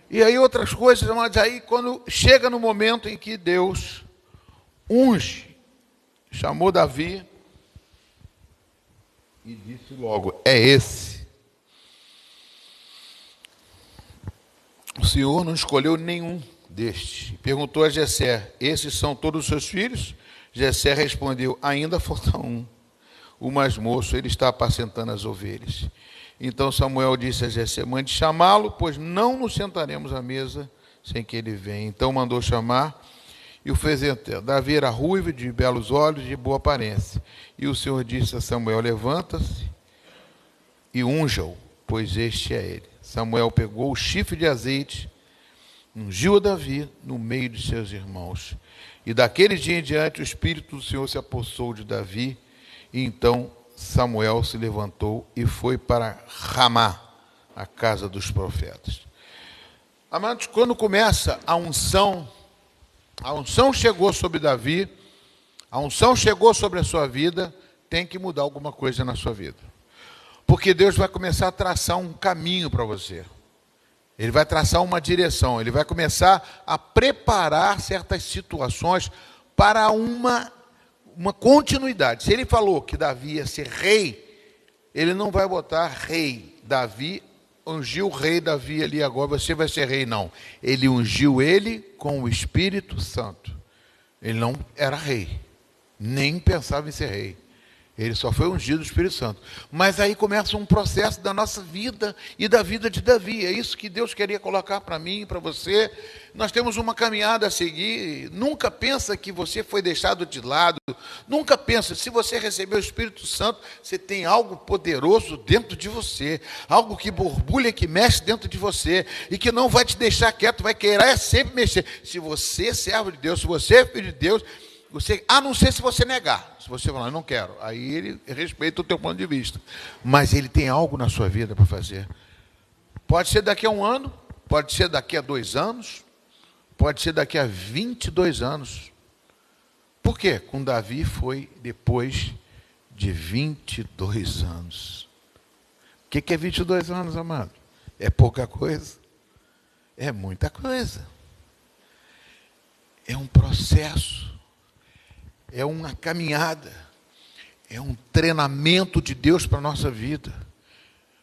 E aí outras coisas, mas aí quando chega no momento em que Deus unge, chamou Davi e disse logo, é esse. O Senhor não escolheu nenhum destes. Perguntou a Jessé, esses são todos os seus filhos? Jessé respondeu, ainda falta um. O mais moço, ele está apacentando as ovelhas. Então Samuel disse a Jessé, mande chamá-lo, pois não nos sentaremos à mesa sem que ele venha. Então mandou chamar e o fez entrar. Davi era ruivo, de belos olhos, de boa aparência. E o Senhor disse a Samuel, levanta-se e unja-o, pois este é ele. Samuel pegou o chifre de azeite, ungiu a Davi no meio de seus irmãos. E daquele dia em diante o Espírito do Senhor se apossou de Davi. E então Samuel se levantou e foi para Ramá, a casa dos profetas. Amados, quando começa a unção chegou sobre Davi, a unção chegou sobre a sua vida, tem que mudar alguma coisa na sua vida. Porque Deus vai começar a traçar um caminho para você. Ele vai traçar uma direção. Ele vai começar a preparar certas situações para uma continuidade. Se ele falou que Davi ia ser rei, ele não vai botar rei Davi, ungiu o rei Davi ali agora, você vai ser rei, não. Ele ungiu ele com o Espírito Santo. Ele não era rei, nem pensava em ser rei. Ele só foi ungido do Espírito Santo. Mas aí começa um processo da nossa vida e da vida de Davi. É isso que Deus queria colocar para mim e para você. Nós temos uma caminhada a seguir. Nunca pensa que você foi deixado de lado. Nunca pensa, se você recebeu o Espírito Santo, você tem algo poderoso dentro de você. Algo que borbulha, que mexe dentro de você. E que não vai te deixar quieto, vai querer sempre mexer. Se você é servo de Deus, se você é filho de Deus, a não ser se você negar. Se você falar, eu não quero, aí ele respeita o teu ponto de vista. Mas ele tem algo na sua vida para fazer. Pode ser daqui a 1 ano, pode ser daqui a 2 anos, pode ser daqui a 22 anos. Por quê? Com Davi foi depois de 22 anos. O que é 22 anos, amado? É pouca coisa? É muita coisa. É um processo. É uma caminhada, é um treinamento de Deus para a nossa vida.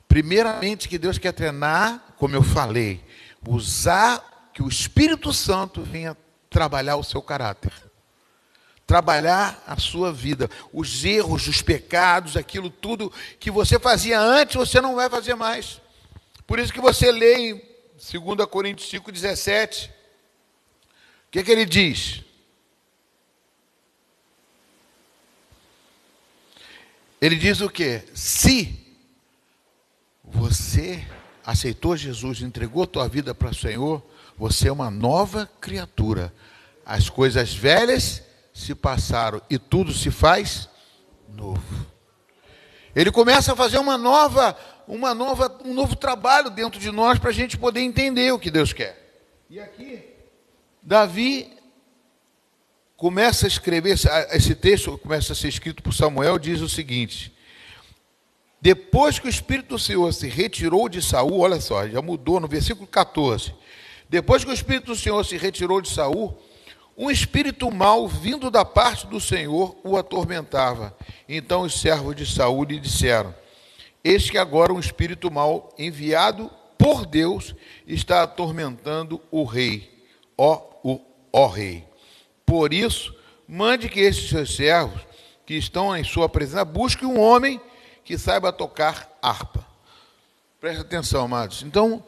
Primeiramente que Deus quer treinar, como eu falei, usar que o Espírito Santo venha trabalhar o seu caráter, trabalhar a sua vida, os erros, os pecados, aquilo tudo que você fazia antes, você não vai fazer mais. Por isso que você lê em 2 Coríntios 5,17, o que ele diz? Ele diz o quê? Se você aceitou Jesus, entregou a tua vida para o Senhor, você é uma nova criatura. As coisas velhas se passaram e tudo se faz novo. Ele começa a fazer um novo trabalho dentro de nós para a gente poder entender o que Deus quer. E aqui, Davi começa a escrever, esse texto começa a ser escrito por Samuel, diz o seguinte: depois que o Espírito do Senhor se retirou de Saul, olha só, já mudou no versículo 14, depois que o Espírito do Senhor se retirou de Saul, um espírito mau vindo da parte do Senhor o atormentava. Então os servos de Saul lhe disseram: eis que agora um espírito mau enviado por Deus está atormentando o rei, ó rei. Por isso, mande que esses seus servos, que estão em sua presença, busquem um homem que saiba tocar harpa. Presta atenção, amados. Então,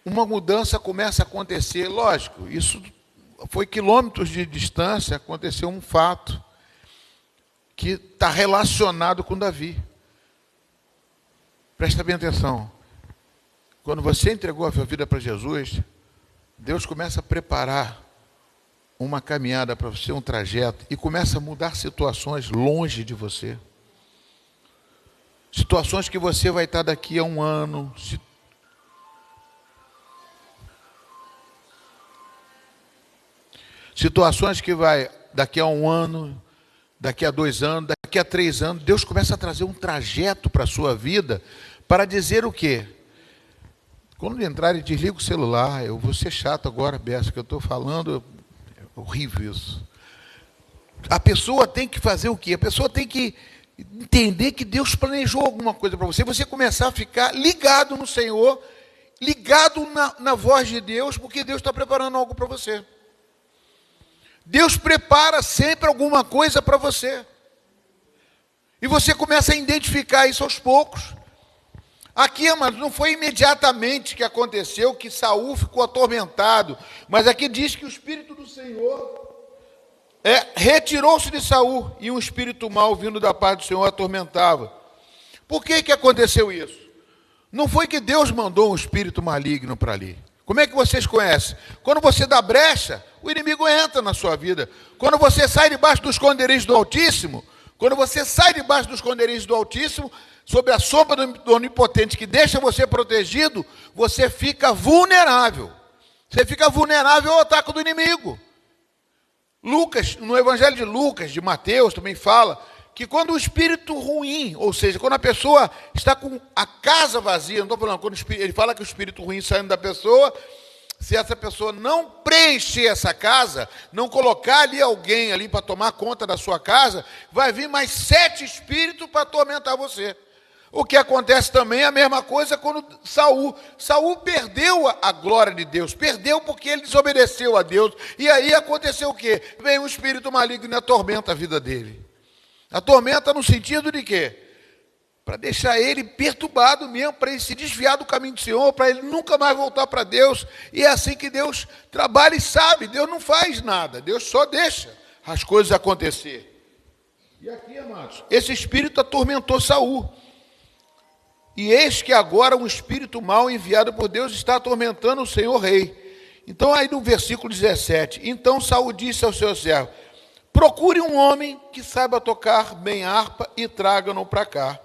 uma mudança começa a acontecer. Lógico, isso foi quilômetros de distância, aconteceu um fato que está relacionado com Davi. Presta bem atenção. Quando você entregou a sua vida para Jesus, Deus começa a preparar uma caminhada para você, um trajeto, e começa a mudar situações longe de você. Situações que você vai estar daqui a 1 ano. Situações que vai daqui a 1 ano, daqui a 2 anos, daqui a 3 anos. Deus começa a trazer um trajeto para a sua vida para dizer o quê? Quando entrarem, desliga o celular. Eu vou ser chato agora, Bessa, que eu estou falando. É horrível isso. A pessoa tem que fazer o quê? A pessoa tem que entender que Deus planejou alguma coisa para você. Você começar a ficar ligado no Senhor, ligado na voz de Deus, porque Deus está preparando algo para você. Deus prepara sempre alguma coisa para você. E você começa a identificar isso aos poucos. Aqui, amados, não foi imediatamente que aconteceu que Saul ficou atormentado, mas aqui diz que o Espírito do Senhor retirou-se de Saul e um espírito mau vindo da parte do Senhor atormentava. Por que aconteceu isso? Não foi que Deus mandou um espírito maligno para ali. Como é que vocês conhecem? Quando você dá brecha, o inimigo entra na sua vida. Quando você sai debaixo dos esconderijos do Altíssimo, sob a sombra do Onipotente que deixa você protegido, você fica vulnerável. Você fica vulnerável ao ataque do inimigo. Lucas, no Evangelho de Lucas, de Mateus, também fala que quando o espírito ruim, ou seja, quando a pessoa está com a casa vazia, não estou falando, quando ele fala que o espírito ruim saindo da pessoa, se essa pessoa não preencher essa casa, não colocar ali alguém ali para tomar conta da sua casa, vai vir mais 7 espíritos para atormentar você. O que acontece também é a mesma coisa quando Saul perdeu a glória de Deus, perdeu porque ele desobedeceu a Deus, e aí aconteceu o quê? Vem um espírito maligno e atormenta a vida dele. Atormenta no sentido de quê? Para deixar ele perturbado mesmo, para ele se desviar do caminho do Senhor, para ele nunca mais voltar para Deus. E é assim que Deus trabalha e sabe, Deus não faz nada, Deus só deixa as coisas acontecer. E aqui, amados, esse espírito atormentou Saul. E eis que agora um espírito mau enviado por Deus está atormentando o Senhor rei. Então aí no versículo 17, então Saul disse ao seu servo, procure um homem que saiba tocar bem harpa e traga-no para cá.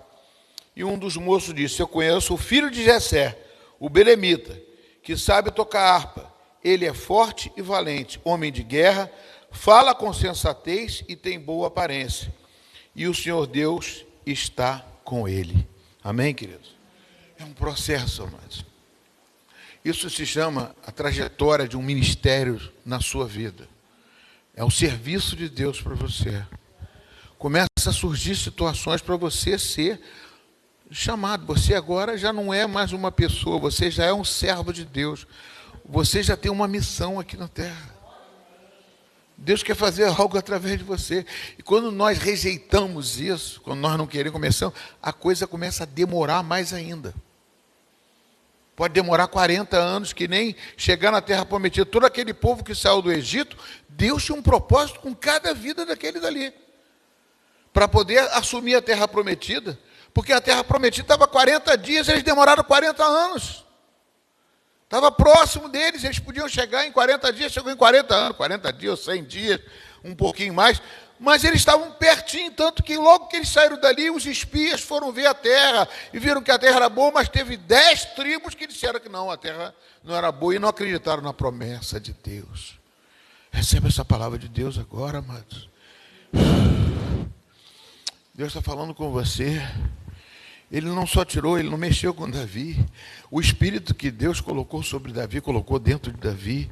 E um dos moços disse, eu conheço o filho de Jessé, o belemita, que sabe tocar harpa. Ele é forte e valente, homem de guerra, fala com sensatez e tem boa aparência. E o Senhor Deus está com ele. Amém, queridos? É um processo, amados. Isso se chama a trajetória de um ministério na sua vida. É o serviço de Deus para você. Começa a surgir situações para você ser chamado. Você agora já não é mais uma pessoa, você já é um servo de Deus. Você já tem uma missão aqui na terra. Deus quer fazer algo através de você. E quando nós rejeitamos isso, quando nós não queremos começar, a coisa começa a demorar mais ainda. Pode demorar 40 anos, que nem chegar na terra prometida. Todo aquele povo que saiu do Egito, Deus tinha um propósito com cada vida daqueles ali. Para poder assumir a terra prometida. Porque a terra prometida estava 40 dias, eles demoraram 40 anos. Estava próximo deles, eles podiam chegar em 40 dias, chegou em 40 anos, 40 dias, 100 dias, um pouquinho mais, mas eles estavam pertinho, tanto que logo que eles saíram dali, os espias foram ver a terra, e viram que a terra era boa, mas teve 10 tribos que disseram que não, a terra não era boa, e não acreditaram na promessa de Deus. Receba essa palavra de Deus agora, amados. Deus está falando com você. Ele não só tirou, ele não mexeu com Davi. O espírito que Deus colocou sobre Davi, colocou dentro de Davi,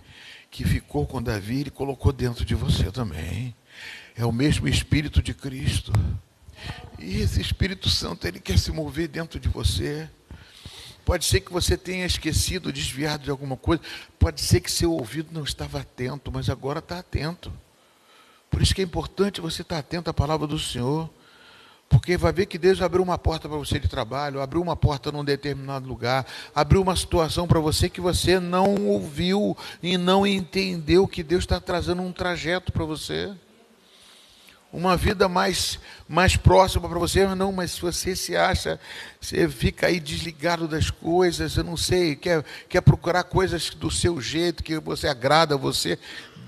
que ficou com Davi, ele colocou dentro de você também. É o mesmo espírito de Cristo. E esse Espírito Santo, ele quer se mover dentro de você. Pode ser que você tenha esquecido, desviado de alguma coisa. Pode ser que seu ouvido não estava atento, mas agora está atento. Por isso que é importante você estar atento à palavra do Senhor. Porque vai ver que Deus abriu uma porta para você de trabalho, abriu uma porta num determinado lugar, abriu uma situação para você que você não ouviu e não entendeu que Deus está trazendo um trajeto para você. Uma vida mais próxima para você, mas se você se acha, você fica aí desligado das coisas, eu não sei, quer procurar coisas do seu jeito, que você agrada a você.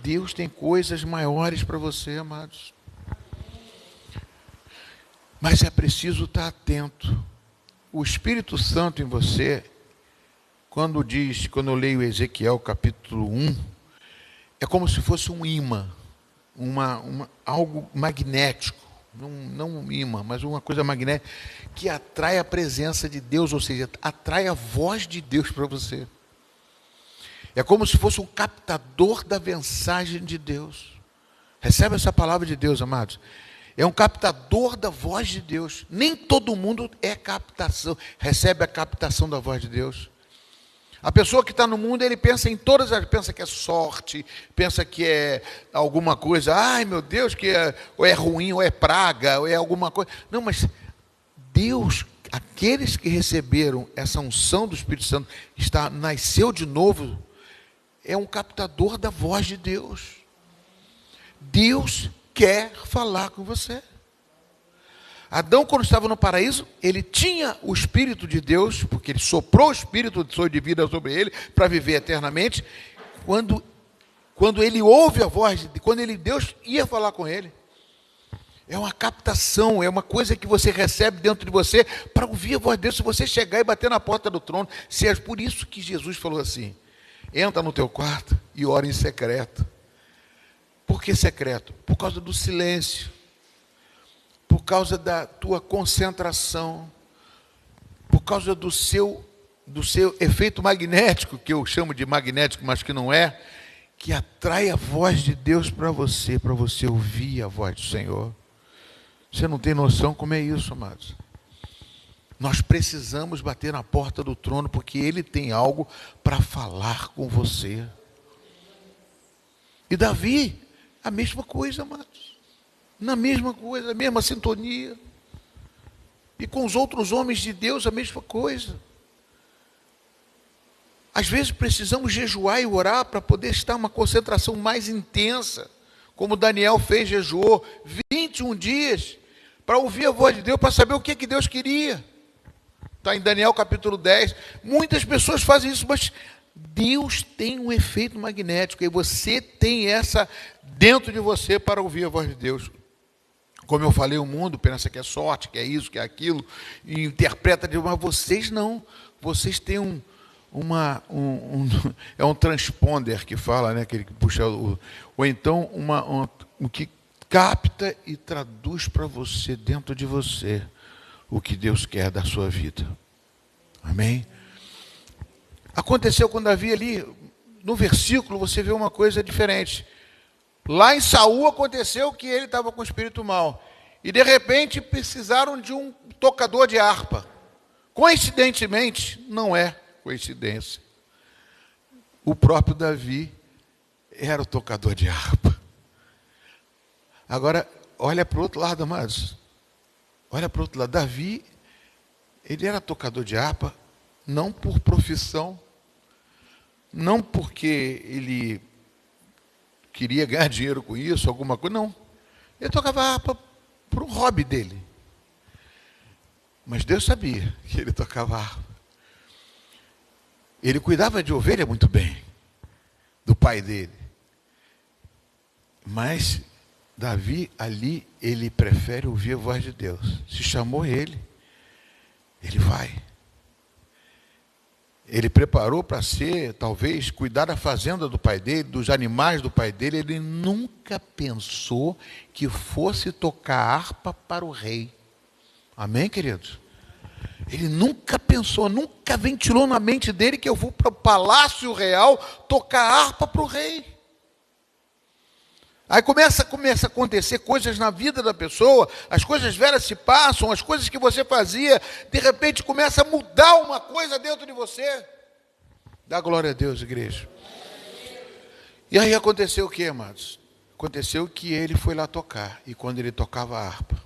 Deus tem coisas maiores para você, amados. Mas é preciso estar atento. O Espírito Santo em você, quando eu leio Ezequiel capítulo 1, é como se fosse um imã, algo magnético, não um imã, mas uma coisa magnética, que atrai a presença de Deus, ou seja, atrai a voz de Deus para você. É como se fosse um captador da mensagem de Deus. Recebe essa palavra de Deus, amados. É um captador da voz de Deus. Nem todo mundo recebe a captação da voz de Deus. A pessoa que está no mundo, ele pensa em pensa que é sorte, pensa que é alguma coisa, ai meu Deus, ou é ruim, ou é praga, ou é alguma coisa. Não, mas Deus, aqueles que receberam essa unção do Espírito Santo, nasceu de novo, é um captador da voz de Deus. Deus quer falar com você. Adão, quando estava no paraíso, ele tinha o Espírito de Deus, porque ele soprou o Espírito de vida sobre ele, para viver eternamente. Quando ele ouve a voz, Deus ia falar com ele. É uma captação, é uma coisa que você recebe dentro de você, para ouvir a voz de Deus, se você chegar e bater na porta do trono. Se é por isso que Jesus falou assim, entra no teu quarto e ora em secreto. Por que secreto? Por causa do silêncio. causa da tua concentração, por causa do seu efeito magnético, que eu chamo de magnético, mas que não é, que atrai a voz de Deus para você ouvir a voz do Senhor. Você não tem noção como é isso, amados. Nós precisamos bater na porta do trono, porque Ele tem algo para falar com você. E Davi, a mesma coisa, amados. Na mesma coisa, a mesma sintonia. E com os outros homens de Deus, a mesma coisa. Às vezes precisamos jejuar e orar para poder estar uma concentração mais intensa, como Daniel fez, jejuou 21 dias, para ouvir a voz de Deus, para saber o que Deus queria. Está em Daniel capítulo 10. Muitas pessoas fazem isso, mas Deus tem um efeito magnético, e você tem essa dentro de você para ouvir a voz de Deus. Como eu falei, o mundo pensa que é sorte, que é isso, que é aquilo, e interpreta, mas vocês não. Vocês têm um transponder que fala, né, aquele que puxa ou então o que capta e traduz para você, dentro de você, o que Deus quer da sua vida. Amém? Aconteceu com Davi ali, no versículo você vê uma coisa diferente. Lá em Saul aconteceu que ele estava com o espírito mau. E de repente precisaram de um tocador de harpa. Coincidentemente, não é coincidência, o próprio Davi era o tocador de harpa. Agora, olha para o outro lado, amados. Olha para o outro lado. Davi, ele era tocador de harpa, não por profissão, não porque ele queria ganhar dinheiro com isso, alguma coisa, não. Ele tocava harpa para o hobby dele. Mas Deus sabia que ele tocava harpa. Ele cuidava de ovelha muito bem, do pai dele. Mas Davi ali, ele prefere ouvir a voz de Deus. Se chamou ele vai. Ele preparou para ser, talvez, cuidar da fazenda do pai dele, dos animais do pai dele. Ele nunca pensou que fosse tocar harpa para o rei. Amém, queridos? Ele nunca pensou, nunca ventilou na mente dele que eu vou para o palácio real tocar harpa para o rei. Aí começa a acontecer coisas na vida da pessoa, as coisas velhas se passam, as coisas que você fazia, de repente começa a mudar uma coisa dentro de você. Dá glória a Deus, igreja. E aí aconteceu o que, amados? Aconteceu que ele foi lá tocar, e quando ele tocava a harpa,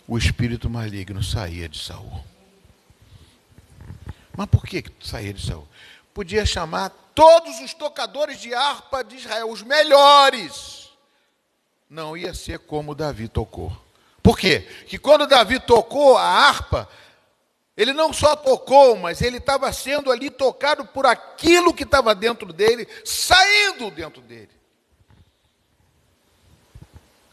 o espírito maligno saía de Saul. Mas por que saía de Saul? Podia chamar todos os tocadores de harpa de Israel, os melhores. Não ia ser como Davi tocou. Por quê? Que quando Davi tocou a harpa, ele não só tocou, mas ele estava sendo ali tocado por aquilo que estava dentro dele, saindo dentro dele.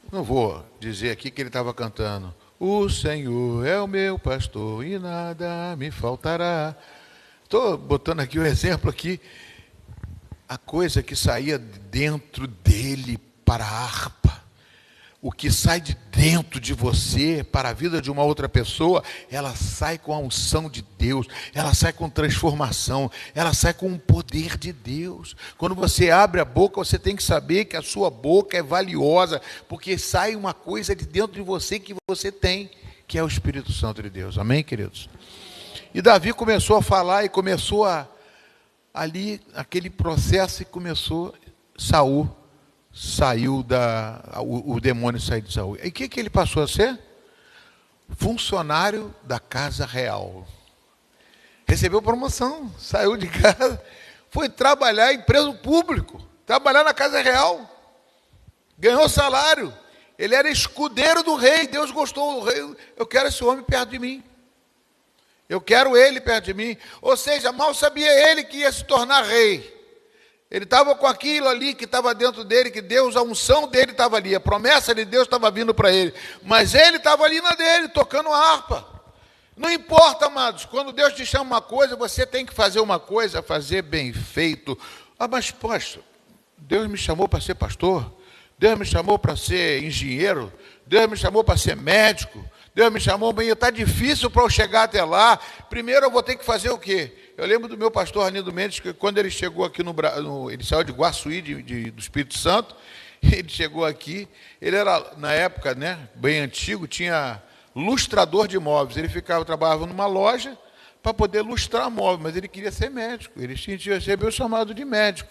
Não vou dizer aqui que ele estava cantando: o Senhor é o meu pastor e nada me faltará. Estou botando aqui o exemplo aqui. A coisa que saía de dentro dele para a harpa, o que sai de dentro de você para a vida de uma outra pessoa, ela sai com a unção de Deus, ela sai com transformação, ela sai com o poder de Deus. Quando você abre a boca, você tem que saber que a sua boca é valiosa, porque sai uma coisa de dentro de você que você tem, que é o Espírito Santo de Deus. Amém, queridos? E Davi começou a falar e começou ali, aquele processo, e começou, Saul saiu o demônio saiu de Saul. E o que ele passou a ser? Funcionário da casa real. Recebeu promoção, saiu de casa, foi trabalhar em emprego público, trabalhar na casa real, ganhou salário. Ele era escudeiro do rei. Deus gostou do rei. Eu quero esse homem perto de mim. Eu quero ele perto de mim. Ou seja, mal sabia ele que ia se tornar rei. Ele estava com aquilo ali que estava dentro dele, que Deus, a unção dele estava ali, a promessa de Deus estava vindo para ele. Mas ele estava ali na dele, tocando a harpa. Não importa, amados, quando Deus te chama uma coisa, você tem que fazer uma coisa, fazer bem feito. Ah, mas pastor, Deus me chamou para ser pastor? Deus me chamou para ser engenheiro, Deus me chamou para ser médico, Deus me chamou, mas está difícil para eu chegar até lá. Primeiro eu vou ter que fazer o quê? Eu lembro do meu pastor Arnindo Mendes, que quando ele chegou aqui ele saiu de Guaçuí, do Espírito Santo, ele chegou aqui, ele era, na época, né, bem antigo, tinha lustrador de móveis. Ele trabalhava numa loja para poder lustrar móveis, mas ele queria ser médico, ele recebeu o chamado de médico.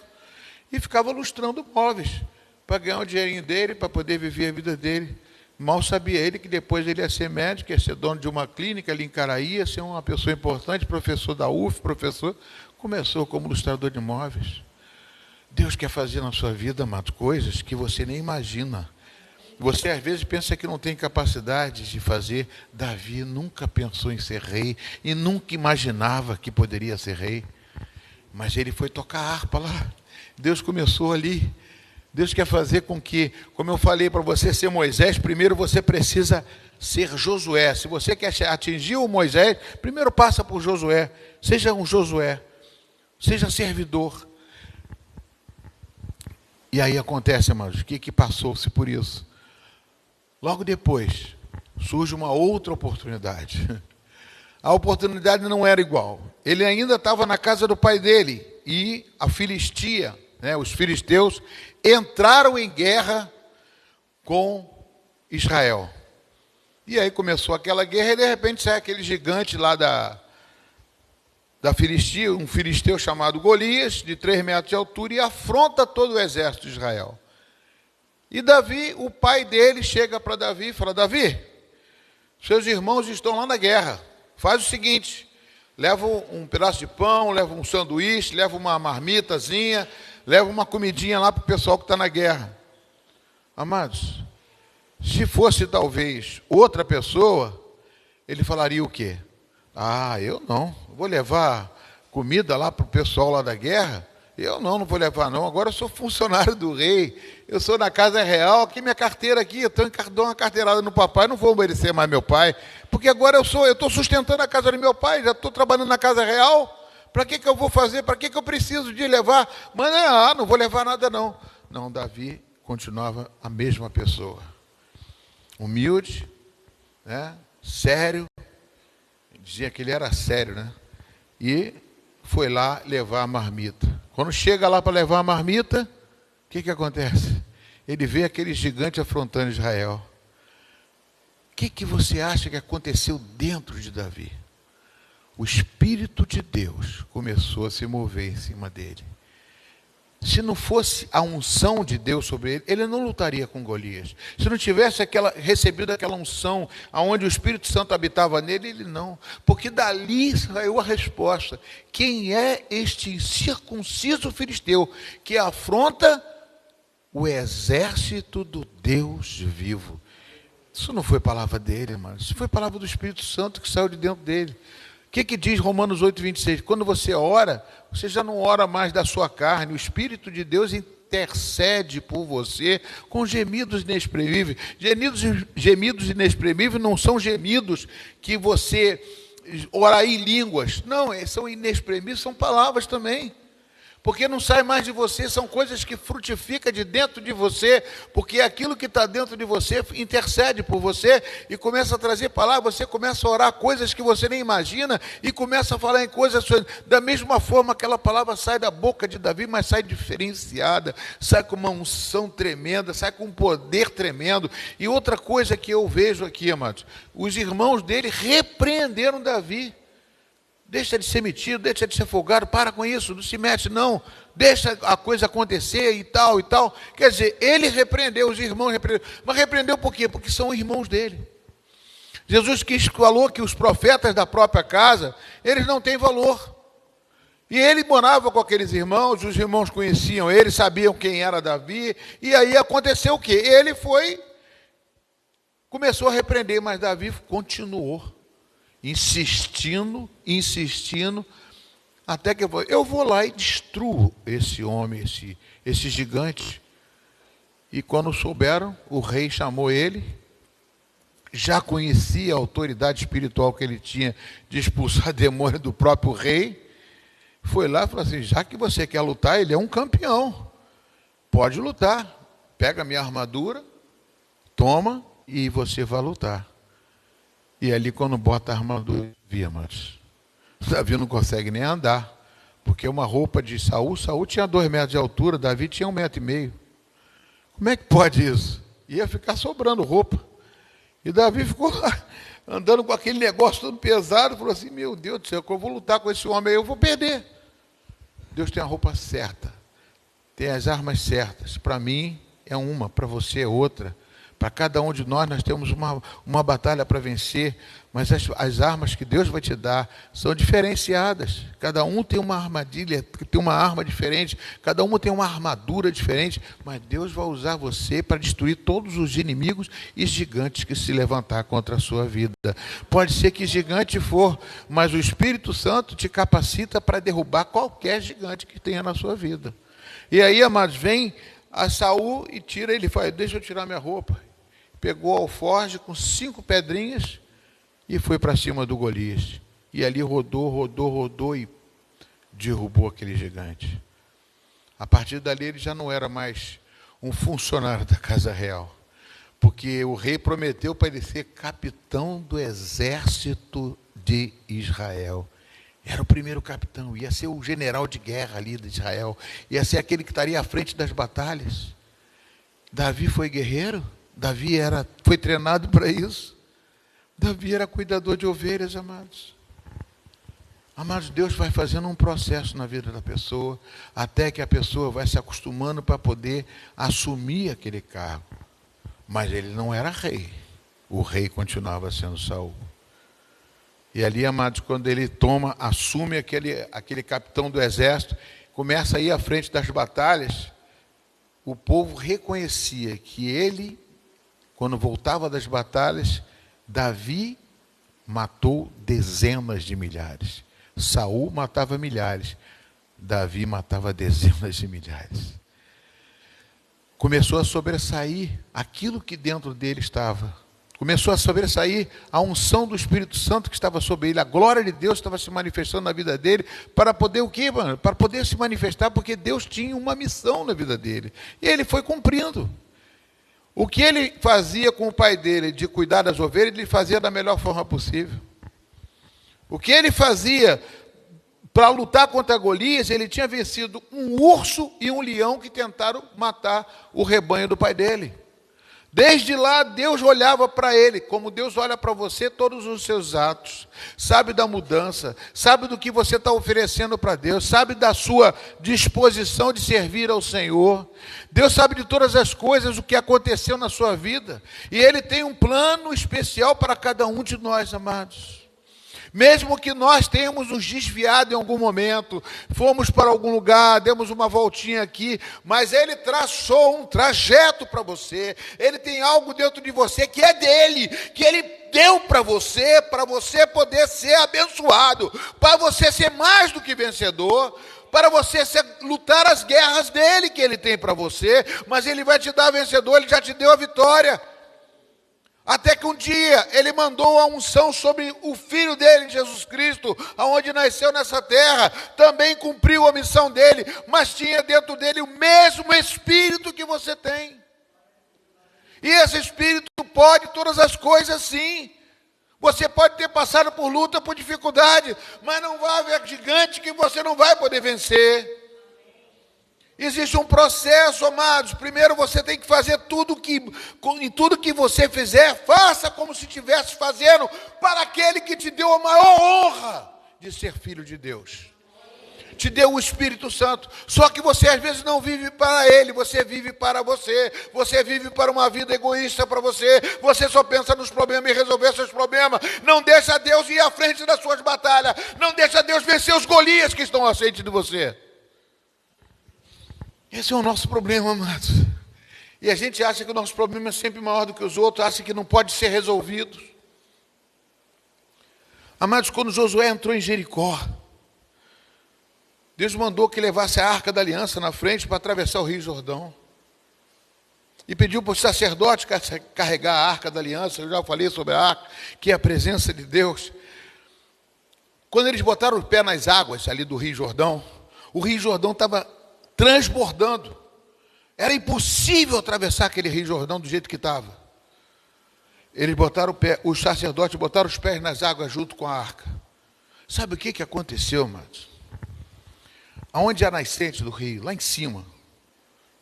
E ficava lustrando móveis, para ganhar o dinheirinho dele, para poder viver a vida dele. Mal sabia ele que depois ele ia ser médico, ia ser dono de uma clínica ali em Caraí, ia ser uma pessoa importante, professor da UF, começou como lustrador de móveis. Deus quer fazer na sua vida, amados, coisas que você nem imagina. Você às vezes pensa que não tem capacidade de fazer. Davi nunca pensou em ser rei e nunca imaginava que poderia ser rei. Mas ele foi tocar harpa lá. Deus começou ali. Deus quer fazer com que, como eu falei para você ser Moisés, primeiro você precisa ser Josué. Se você quer atingir o Moisés, primeiro passa por Josué. Seja um Josué. Seja servidor. E aí acontece, amados, o que passou-se por isso? Logo depois, surge uma outra oportunidade. A oportunidade não era igual. Ele ainda estava na casa do pai dele. E a Filistia, né, os filisteus, entraram em guerra com Israel. E aí começou aquela guerra e de repente sai aquele gigante lá da Filistia, um filisteu chamado Golias, de 3 metros de altura, e afronta todo o exército de Israel. E Davi, o pai dele, chega para Davi e fala: Davi, seus irmãos estão lá na guerra. Faz o seguinte, leva um pedaço de pão, leva um sanduíche, leva uma marmitazinha, leva uma comidinha lá para o pessoal que está na guerra. Amados, se fosse talvez outra pessoa, ele falaria o quê? Ah, eu não, vou levar comida lá para o pessoal lá da guerra? Eu não vou levar não, agora eu sou funcionário do rei, eu sou na casa real, aqui minha carteira aqui, eu dou uma carteirada no papai, não vou obedecer mais meu pai, porque agora eu estou sustentando a casa do meu pai, já estou trabalhando na casa real, para que eu vou fazer, para que eu preciso de levar? Mas não vou levar nada não. Não, Davi continuava a mesma pessoa, humilde, né? Sério, dizia que ele era sério, né? E foi lá levar a marmita. Quando chega lá para levar a marmita, o que acontece? Ele vê aquele gigante afrontando Israel. O que você acha que aconteceu dentro de Davi? O Espírito de Deus começou a se mover em cima dele. Se não fosse a unção de Deus sobre ele, ele não lutaria com Golias. Se não tivesse recebido aquela unção, aonde o Espírito Santo habitava nele, ele não. Porque dali saiu a resposta. Quem é este incircunciso filisteu que afronta o exército do Deus vivo? Isso não foi palavra dele, irmão. Isso foi palavra do Espírito Santo que saiu de dentro dele. O que diz Romanos 8:26? Quando você ora, você já não ora mais da sua carne. O Espírito de Deus intercede por você com gemidos inexprimíveis. Gemidos inexprimíveis não são gemidos que você ora em línguas. Não, são inexprimíveis, são palavras também. Porque não sai mais de você, são coisas que frutificam de dentro de você, porque aquilo que está dentro de você intercede por você e começa a trazer palavras, você começa a orar coisas que você nem imagina e começa a falar em coisas, da mesma forma aquela palavra sai da boca de Davi, mas sai diferenciada, sai com uma unção tremenda, sai com um poder tremendo. E outra coisa que eu vejo aqui, amados, os irmãos dele repreenderam Davi. Deixa de ser metido, deixa de ser folgado, para com isso, não se mete não, deixa a coisa acontecer e tal e tal. Quer dizer, ele repreendeu, os irmãos repreenderam, mas repreendeu por quê? Porque são irmãos dele. Jesus falou que os profetas da própria casa, eles não têm valor. E ele morava com aqueles irmãos, os irmãos conheciam ele, sabiam quem era Davi, e aí aconteceu o quê? Ele começou a repreender, mas Davi continuou. Insistindo, até que eu vou lá e destruo esse homem, esse gigante. E quando souberam, o rei chamou ele, já conhecia a autoridade espiritual que ele tinha de expulsar demônio do próprio rei, foi lá e falou assim: já que você quer lutar, ele é um campeão, pode lutar. pega a minha armadura, toma e você vai lutar. E ali quando bota a armadura, via, mas Davi não consegue nem andar, porque uma roupa de Saul tinha 2 metros de altura, Davi tinha 1,5 metro. Como é que pode isso? Ia ficar sobrando roupa. E Davi ficou andando com aquele negócio todo pesado, falou assim, meu Deus do céu, que eu vou lutar com esse homem aí, eu vou perder. Deus tem a roupa certa, tem as armas certas. Para mim é uma, para você é outra. Para cada um de nós temos uma batalha para vencer, mas as armas que Deus vai te dar são diferenciadas. Cada um tem uma armadilha, tem uma arma diferente, cada um tem uma armadura diferente, mas Deus vai usar você para destruir todos os inimigos e gigantes que se levantar contra a sua vida. Pode ser que gigante for, mas o Espírito Santo te capacita para derrubar qualquer gigante que tenha na sua vida. E aí, amados, vem a Saul e tira, ele fala, deixa eu tirar minha roupa. Pegou o alforje com 5 pedrinhas e foi para cima do Golias. E ali rodou e derrubou aquele gigante. A partir dali ele já não era mais um funcionário da casa real, porque o rei prometeu para ele ser capitão do exército de Israel. Era o primeiro capitão, ia ser o general de guerra ali de Israel, ia ser aquele que estaria à frente das batalhas. Davi foi guerreiro? Davi foi treinado para isso. Davi era cuidador de ovelhas, amados. Amados, Deus vai fazendo um processo na vida da pessoa, até que a pessoa vai se acostumando para poder assumir aquele cargo. Mas ele não era rei. O rei continuava sendo Saul. E ali, amados, quando ele assume aquele capitão do exército, começa a ir à frente das batalhas, o povo reconhecia que ele, quando voltava das batalhas, Davi matou dezenas de milhares. Saul matava milhares. Davi matava dezenas de milhares. Começou a sobressair aquilo que dentro dele estava. Começou a sobressair a unção do Espírito Santo que estava sobre ele. A glória de Deus estava se manifestando na vida dele. Para poder o quê, mano? Para poder se manifestar, porque Deus tinha uma missão na vida dele. E ele foi cumprindo. O que ele fazia com o pai dele, de cuidar das ovelhas, ele fazia da melhor forma possível. O que ele fazia para lutar contra Golias, ele tinha vencido um urso e um leão que tentaram matar o rebanho do pai dele. Desde lá, Deus olhava para ele, como Deus olha para você, todos os seus atos, sabe da mudança, sabe do que você está oferecendo para Deus, sabe da sua disposição de servir ao Senhor. Deus sabe de todas as coisas, o que aconteceu na sua vida, e Ele tem um plano especial para cada um de nós, amados. Mesmo que nós tenhamos nos desviado em algum momento, fomos para algum lugar, demos uma voltinha aqui, mas Ele traçou um trajeto para você, Ele tem algo dentro de você que é dEle, que Ele deu para você poder ser abençoado, para você ser mais do que vencedor, para você lutar as guerras dEle que Ele tem para você, mas Ele vai te dar vencedor, Ele já te deu a vitória. Até que um dia ele mandou a unção sobre o Filho dele, Jesus Cristo, aonde nasceu nessa terra, também cumpriu a missão dele, mas tinha dentro dele o mesmo Espírito que você tem. E esse Espírito pode todas as coisas, sim. Você pode ter passado por luta, por dificuldade, mas não vai haver gigante que você não vai poder vencer. Existe um processo, amados. Primeiro você tem que fazer em tudo que você fizer, faça como se estivesse fazendo para aquele que te deu a maior honra de ser filho de Deus. Te deu o Espírito Santo. Só que você às vezes não vive para Ele, você vive para você. Você vive para uma vida egoísta para você. Você só pensa nos problemas e resolver seus problemas. Não deixa Deus ir à frente das suas batalhas. Não deixa Deus vencer os Golias que estão à frente de você. Esse é o nosso problema, amados. E a gente acha que o nosso problema é sempre maior do que os outros, acha que não pode ser resolvido. Amados, quando Josué entrou em Jericó, Deus mandou que levasse a Arca da Aliança na frente para atravessar o Rio Jordão. E pediu para os sacerdotes carregar a Arca da Aliança. Eu já falei sobre a Arca, que é a presença de Deus. Quando eles botaram o pé nas águas ali do Rio Jordão, o Rio Jordão estava transbordando. Era impossível atravessar aquele Rio Jordão do jeito que estava. Eles botaram o pé, os sacerdotes botaram os pés nas águas junto com a arca. Sabe o que aconteceu, amados? Aonde é a nascente do rio? Lá em cima.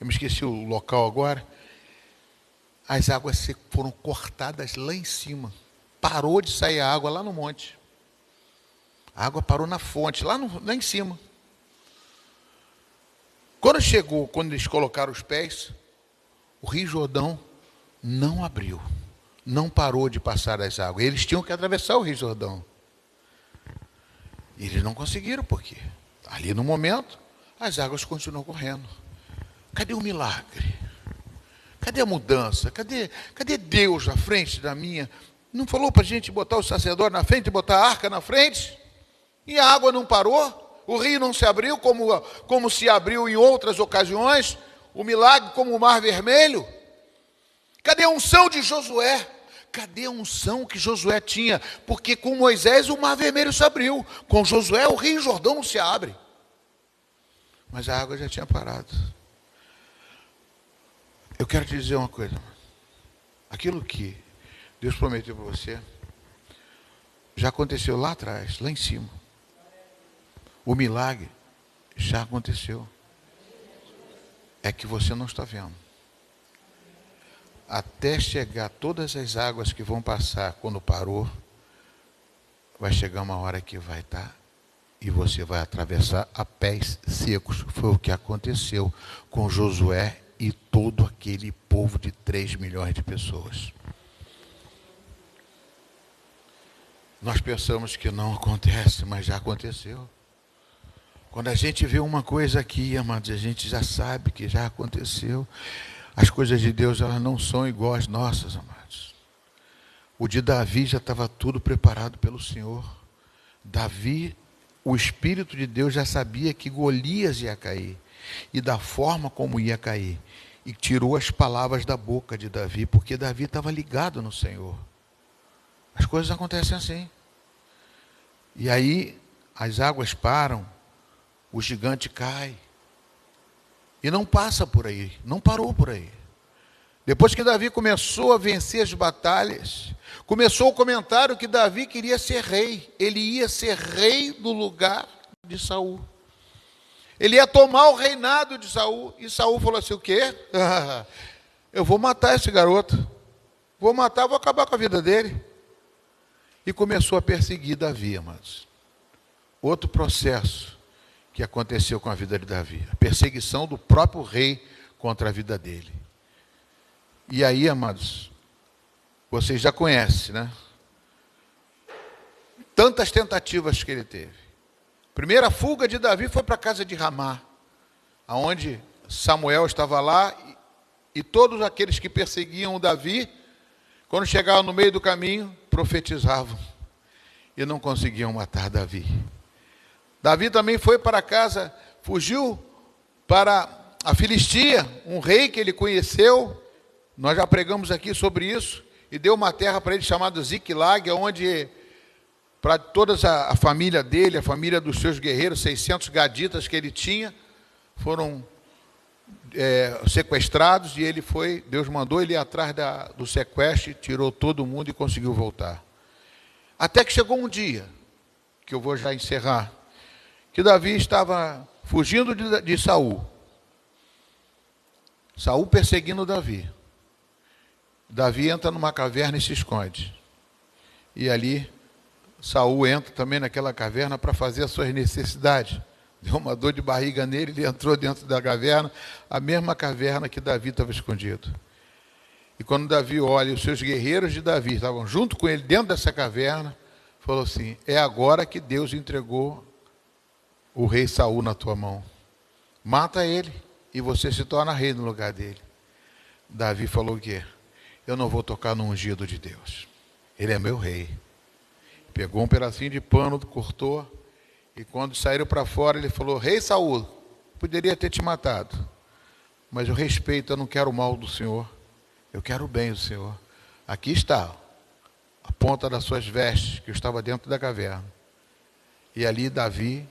Eu me esqueci o local agora. As águas foram cortadas lá em cima. Parou de sair a água lá no monte. A água parou na fonte, lá em cima. Quando eles colocaram os pés, o Rio Jordão não abriu. Não parou de passar as águas. Eles tinham que atravessar o Rio Jordão. E eles não conseguiram, por quê? Ali no momento, as águas continuam correndo. Cadê o milagre? Cadê a mudança? Cadê Deus na frente da minha? Não falou para a gente botar o sacerdote na frente, botar a arca na frente? E a água não parou? O rio não se abriu como se abriu em outras ocasiões? O milagre como o Mar Vermelho? Cadê a unção de Josué? Cadê a unção que Josué tinha? Porque com Moisés o Mar Vermelho se abriu. Com Josué o Rio Jordão não se abre. Mas a água já tinha parado. Eu quero te dizer uma coisa. Aquilo que Deus prometeu para você já aconteceu lá atrás, lá em cima. O milagre já aconteceu. É que você não está vendo. Até chegar todas as águas que vão passar quando parou, vai chegar uma hora que vai estar e você vai atravessar a pés secos. Foi o que aconteceu com Josué e todo aquele povo de 3 milhões de pessoas. Nós pensamos que não acontece, mas já aconteceu. Quando a gente vê uma coisa aqui, amados, a gente já sabe que já aconteceu. As coisas de Deus, elas não são iguais às nossas, amados. O de Davi já estava tudo preparado pelo Senhor. Davi, o Espírito de Deus já sabia que Golias ia cair. E da forma como ia cair. E tirou as palavras da boca de Davi, porque Davi estava ligado no Senhor. As coisas acontecem assim. E aí, as águas param, o gigante cai. E não passa por aí, não parou por aí. Depois que Davi começou a vencer as batalhas, começou o comentário que Davi queria ser rei. Ele ia ser rei no lugar de Saul. Ele ia tomar o reinado de Saul. E Saul falou assim, o quê? Eu vou matar esse garoto. Vou matar, vou acabar com a vida dele. E começou a perseguir Davi, amados. Outro processo que aconteceu com a vida de Davi. A perseguição do próprio rei contra a vida dele. E aí, amados, vocês já conhecem, né? Tantas tentativas que ele teve. Primeira fuga de Davi foi para a casa de Ramá, aonde Samuel estava lá e todos aqueles que perseguiam Davi, quando chegavam no meio do caminho, profetizavam e não conseguiam matar Davi. Davi também foi para casa, fugiu para a Filistia, um rei que ele conheceu. Nós já pregamos aqui sobre isso, e deu uma terra para ele chamada Ziklag, onde para toda a família dele, a família dos seus guerreiros, 600 gaditas que ele tinha, foram sequestrados, e ele foi, Deus mandou ele ir atrás do sequestro, tirou todo mundo e conseguiu voltar. Até que chegou um dia, que eu vou já encerrar, que Davi estava fugindo de Saul. Saul perseguindo Davi. Davi entra numa caverna e se esconde. E ali, Saul entra também naquela caverna para fazer as suas necessidades. Deu uma dor de barriga nele, ele entrou dentro da caverna, a mesma caverna que Davi estava escondido. E quando Davi olha, os seus guerreiros de Davi estavam junto com ele dentro dessa caverna, falou assim, é agora que Deus entregou o rei Saul na tua mão. Mata ele e você se torna rei no lugar dele. Davi falou o quê? Eu não vou tocar no ungido de Deus. Ele é meu rei. Pegou um pedacinho de pano, cortou, e quando saíram para fora, ele falou, rei Saul, poderia ter te matado, mas eu respeito, eu não quero o mal do Senhor, eu quero o bem do Senhor. Aqui está a ponta das suas vestes, que eu estava dentro da caverna. E ali Davi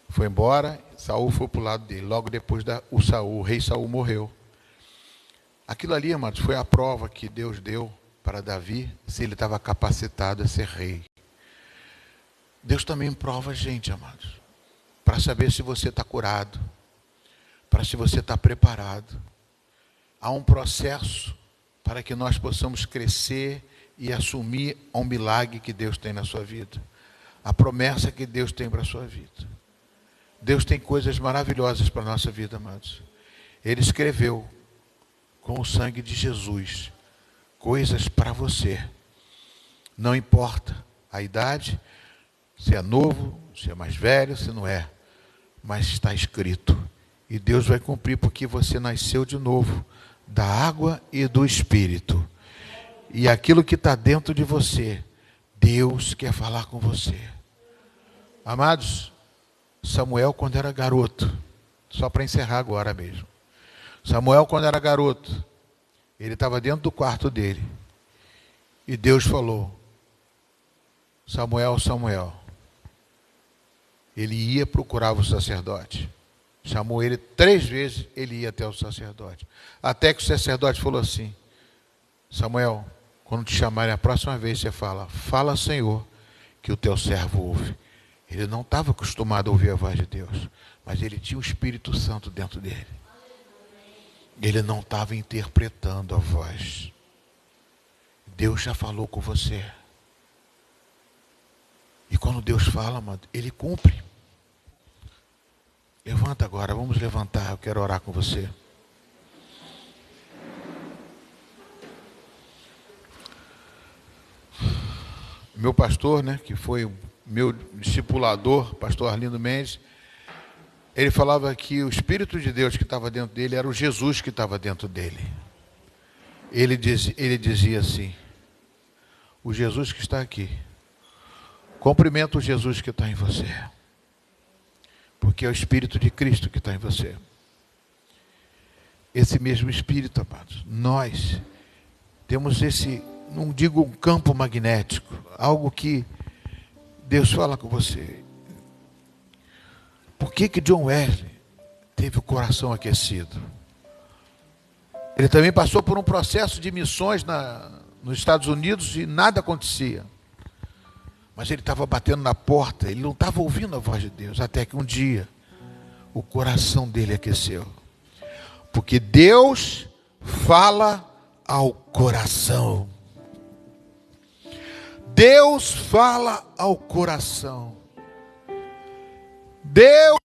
foi embora, Saul foi para o lado dele. Logo depois o rei Saul morreu. Aquilo ali, amados, foi a prova que Deus deu para Davi, se ele estava capacitado a ser rei. Deus também prova a gente, amados, para saber se você está curado, para se você está preparado. Há um processo para que nós possamos crescer e assumir um milagre que Deus tem na sua vida. A promessa que Deus tem para a sua vida. Deus tem coisas maravilhosas para a nossa vida, amados. Ele escreveu com o sangue de Jesus coisas para você. Não importa a idade, se é novo, se é mais velho, se não é. Mas está escrito. E Deus vai cumprir porque você nasceu de novo da água e do Espírito. E aquilo que está dentro de você, Deus quer falar com você. Amados, Samuel, quando era garoto, só para encerrar agora mesmo. Samuel, quando era garoto, ele estava dentro do quarto dele. E Deus falou: Samuel, Samuel. Ele ia procurar o sacerdote. Chamou ele 3 vezes, ele ia até o sacerdote. Até que o sacerdote falou assim: Samuel, quando te chamarem a próxima vez, você fala: fala, Senhor, que o teu servo ouve. Ele não estava acostumado a ouvir a voz de Deus, mas ele tinha o Espírito Santo dentro dele. Ele não estava interpretando a voz. Deus já falou com você. E quando Deus fala, mano, Ele cumpre. Levanta agora, vamos levantar, eu quero orar com você. Meu pastor, né, que foi meu discipulador, pastor Arlindo Mendes, ele falava que o Espírito de Deus que estava dentro dele era o Jesus que estava dentro dele. Ele dizia assim: o Jesus que está aqui, cumprimenta o Jesus que está em você, porque é o Espírito de Cristo que está em você. Esse mesmo Espírito, amados, nós temos esse, não digo um campo magnético, algo que Deus fala com você. Por que John Wesley teve o coração aquecido? Ele também passou por um processo de missões nos Estados Unidos e nada acontecia. Mas ele estava batendo na porta, ele não estava ouvindo a voz de Deus, até que um dia o coração dele aqueceu. Porque Deus fala ao coração. Deus fala ao coração. Deus